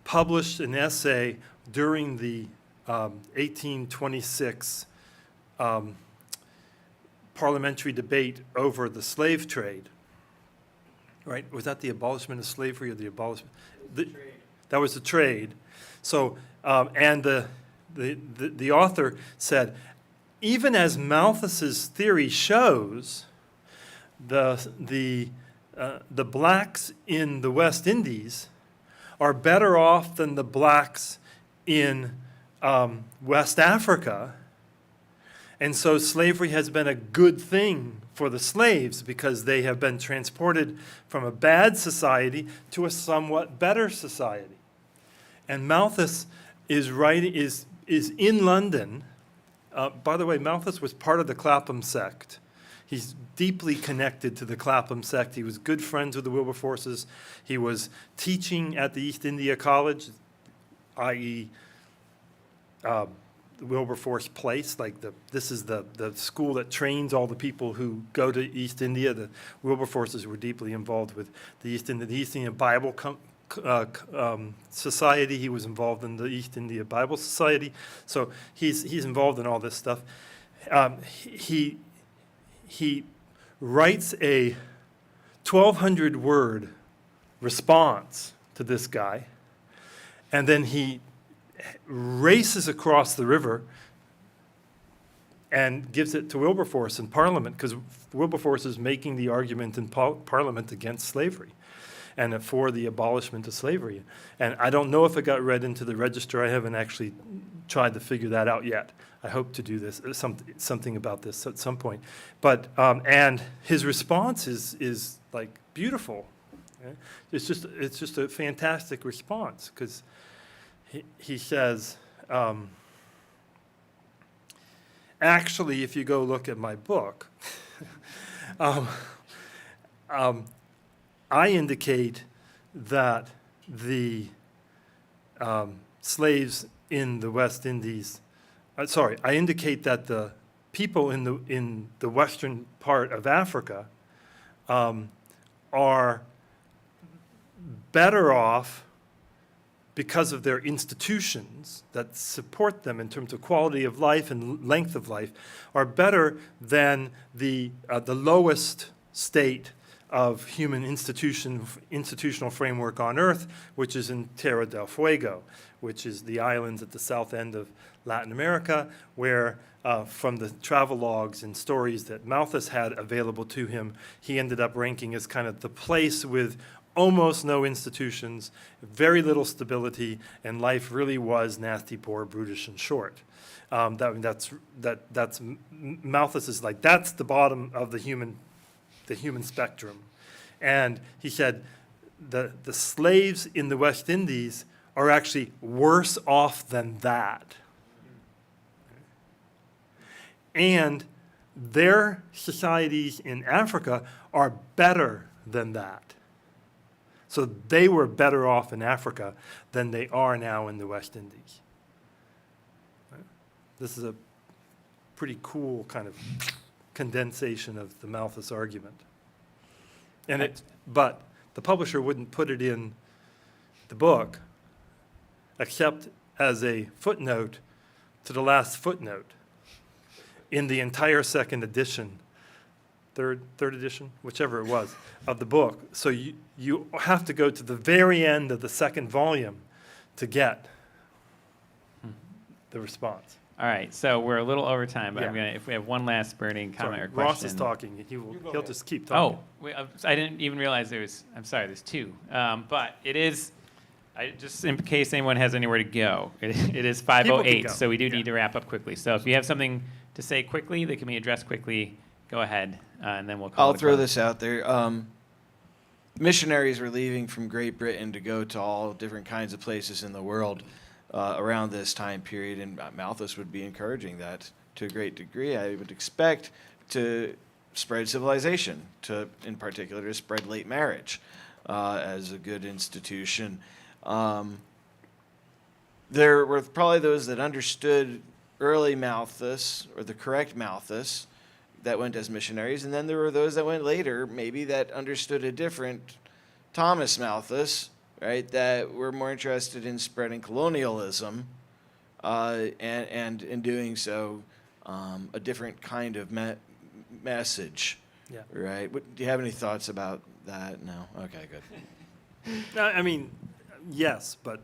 published an essay during the 1826 parliamentary debate over the slave trade. Right? Was that the abolishment of slavery or the abolishment? That was the trade. So, and the author said, even as Malthus's theory shows, the blacks in the West Indies are better off than the blacks in West Africa, and so slavery has been a good thing for the slaves because they have been transported from a bad society to a somewhat better society. And Malthus is in London. By the way, Malthus was part of the Clapham sect. He's deeply connected to the Clapham sect. He was good friends with the Wilberforces. He was teaching at the East India College, i.e., the Wilberforce place, this is the school that trains all the people who go to East India. The Wilberforces were deeply involved with the East India Bible Society. He was involved in the East India Bible Society. So he's involved in all this stuff. He writes a 1,200-word response to this guy, and then he races across the river and gives it to Wilberforce in Parliament, because Wilberforce is making the argument in Parliament against slavery. and for the abolishment of slavery. And I don't know if it got read into the register. I haven't actually tried to figure that out yet. I hope to do this, something about this at some point. But, and his response is like beautiful. Okay? It's just a fantastic response, because he says, actually, if you go look at my book, I indicate that the slaves in the West Indies, I indicate that the people in the western part of Africa are better off because of their institutions that support them in terms of quality of life and length of life, are better than the lowest state of human institutional framework on Earth, which is in Terra del Fuego, which is the islands at the south end of Latin America, where from the travelogues and stories that Malthus had available to him, he ended up ranking as kind of the place with almost no institutions, very little stability, and life really was nasty, poor, brutish, and short. That's Malthus is like, that's the bottom of the human spectrum. And he said the slaves in the West Indies are actually worse off than that. And their societies in Africa are better than that. So they were better off in Africa than they are now in the West Indies. This is a pretty cool kind of condensation of the Malthus argument. And but the publisher wouldn't put it in the book except as a footnote to the last footnote in the entire second edition, third edition, whichever it was, of the book. So you have to go to the very end of the second volume to get the response. All right, so we're a little over time, but Yeah. if we have one last burning comment Sorry, or question. Ross is talking. He'll just keep talking. I didn't even realize there's two. But it is, just in case anyone has anywhere to go, it is 5:08, go. so we do Yeah. need to wrap up quickly. So if you have something to say quickly that can be addressed quickly, go ahead, and then we'll call I'll it a throw close. this out there. Missionaries were leaving from Great Britain to go to all different kinds of places in the world around this time period, and Malthus would be encouraging that to a great degree. I would expect to spread civilization, in particular to spread late marriage as a good institution. There were probably those that understood early Malthus, or the correct Malthus, that went as missionaries, and then there were those that went later, maybe that understood a different Thomas Malthus, right, that were more interested in spreading colonialism, and in doing so, a different kind of message, Yeah. right? Do you have any thoughts about that? No? Okay, good. I mean, yes, but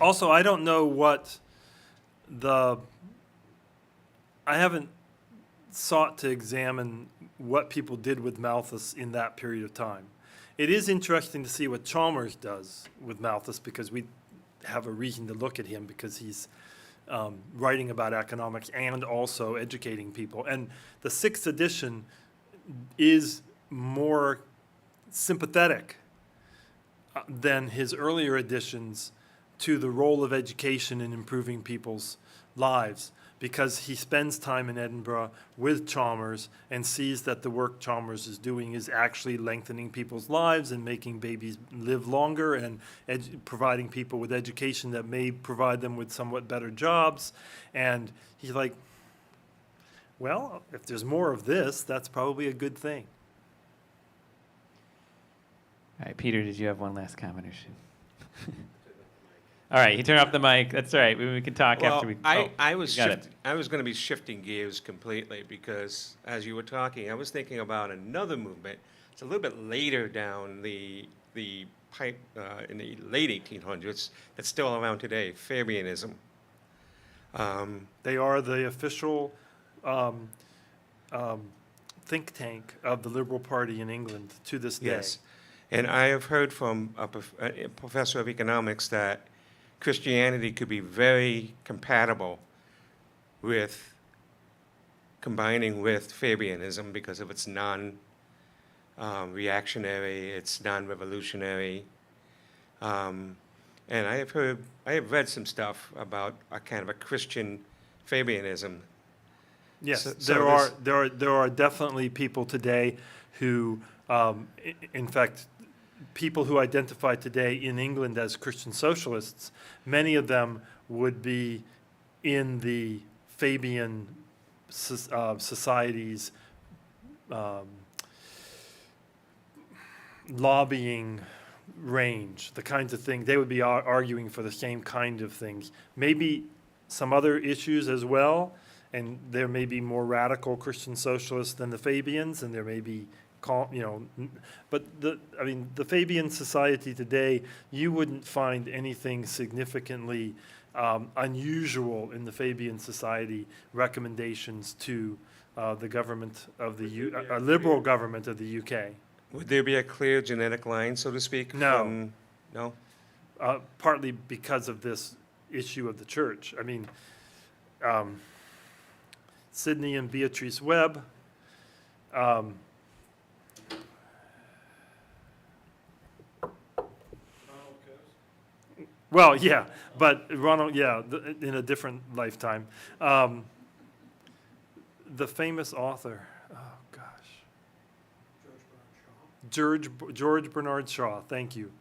also I don't know what I haven't sought to examine what people did with Malthus in that period of time. It is interesting to see what Chalmers does with Malthus, because we have a reason to look at him, because he's writing about economics and also educating people. And the 6th edition is more sympathetic than his earlier editions to the role of education in improving people's lives, because he spends time in Edinburgh with Chalmers and sees that the work Chalmers is doing is actually lengthening people's lives and making babies live longer and providing people with education that may provide them with somewhat better jobs. And he's like, well, if there's more of this, that's probably a good thing. All right, Peter, did you have one last comment or should? All right, he turned off the mic. That's all right. We can talk after we. I was got it. going to be shifting gears completely, because as you were talking, I was thinking about another movement. It's a little bit later down the pipe in the late 1800s. That's still around today. Fabianism. They are the official think tank of the Liberal Party in England to this day. Yes. And I have heard from a professor of economics that Christianity could be very compatible with combining with Fabianism because of its non-reactionary, it's non-revolutionary. And I have read some stuff about a kind of a Christian Fabianism. Yes, So there are definitely people today who, in fact, people who identify today in England as Christian socialists, many of them would be in the Fabian society's lobbying range, the kinds of things, they would be arguing for the same kind of things. Maybe some other issues as well, and there may be more radical Christian socialists than the Fabians, and there may be, but the Fabian society today, you wouldn't find anything significantly unusual in the Fabian society recommendations to the government of the liberal government of the UK. Would there be a clear genetic line, so to speak? No. No? Partly because of this issue of the church. I mean, Sidney and Beatrice Webb, well, yeah, but Ronald, yeah, in a different lifetime. The famous author, oh gosh. George Bernard Shaw, thank you.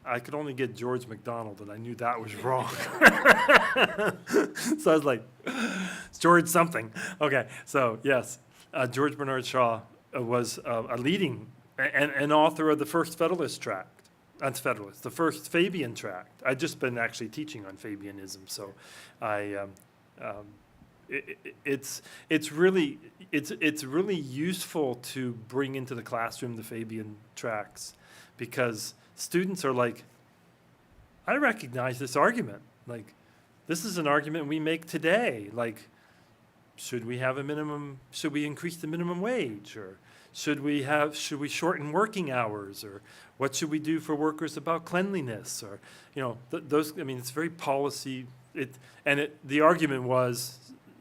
I could only get George MacDonald, and I knew that was wrong. So I was like, it's George something. Okay, so yes, George Bernard Shaw was a leading, an author of the first Federalist tract. The first Fabian tract. I've just been actually teaching on Fabianism, so it's really useful to bring into the classroom the Fabian tracts, because students are like, I recognize this argument. Like, this is an argument we make today. Like, should we increase the minimum wage, or should we shorten working hours, or what should we do for workers about cleanliness, or those. I mean, it's very policy. The argument was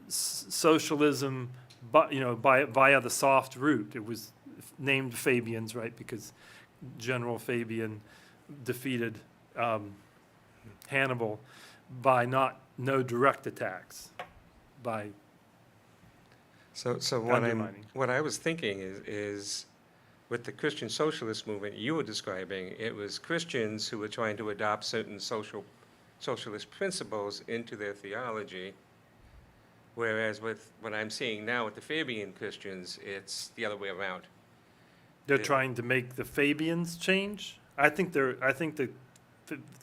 socialism, but via the soft route. It was named Fabians, right, because General Fabian defeated Hannibal by no direct attacks, by So what I was thinking is with the Christian socialist movement you were describing, it was Christians who were trying to adopt certain socialist principles into their theology, whereas with what I'm seeing now with the Fabian Christians, it's the other way around. they're trying to make the Fabians change. I think the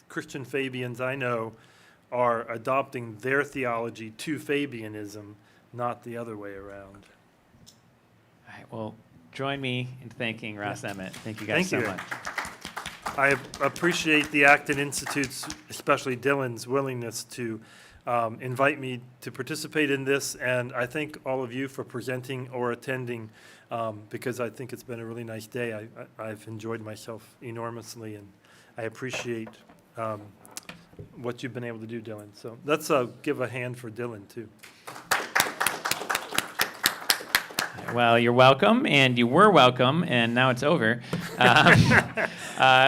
Christian Fabians I know are adopting their theology to Fabianism, not the other way around. All right, well, join me in thanking Ross Emmett. Thank you guys Thank so you. much. I appreciate the Acton Institute's, especially Dylan's, willingness to invite me to participate in this, and I thank all of you for presenting or attending, because I think it's been a really nice day. I've enjoyed myself enormously, and I appreciate what you've been able to do, Dylan. So let's give a hand for Dylan, too. Well, you're welcome, and you were welcome, and now it's over.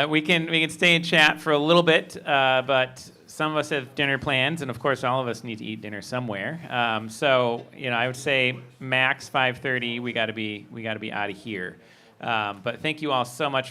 We can stay and chat for a little bit, but some of us have dinner plans, and of course, all of us need to eat dinner somewhere. So, I would say max 5:30. We got to be out of here. But thank you all so much for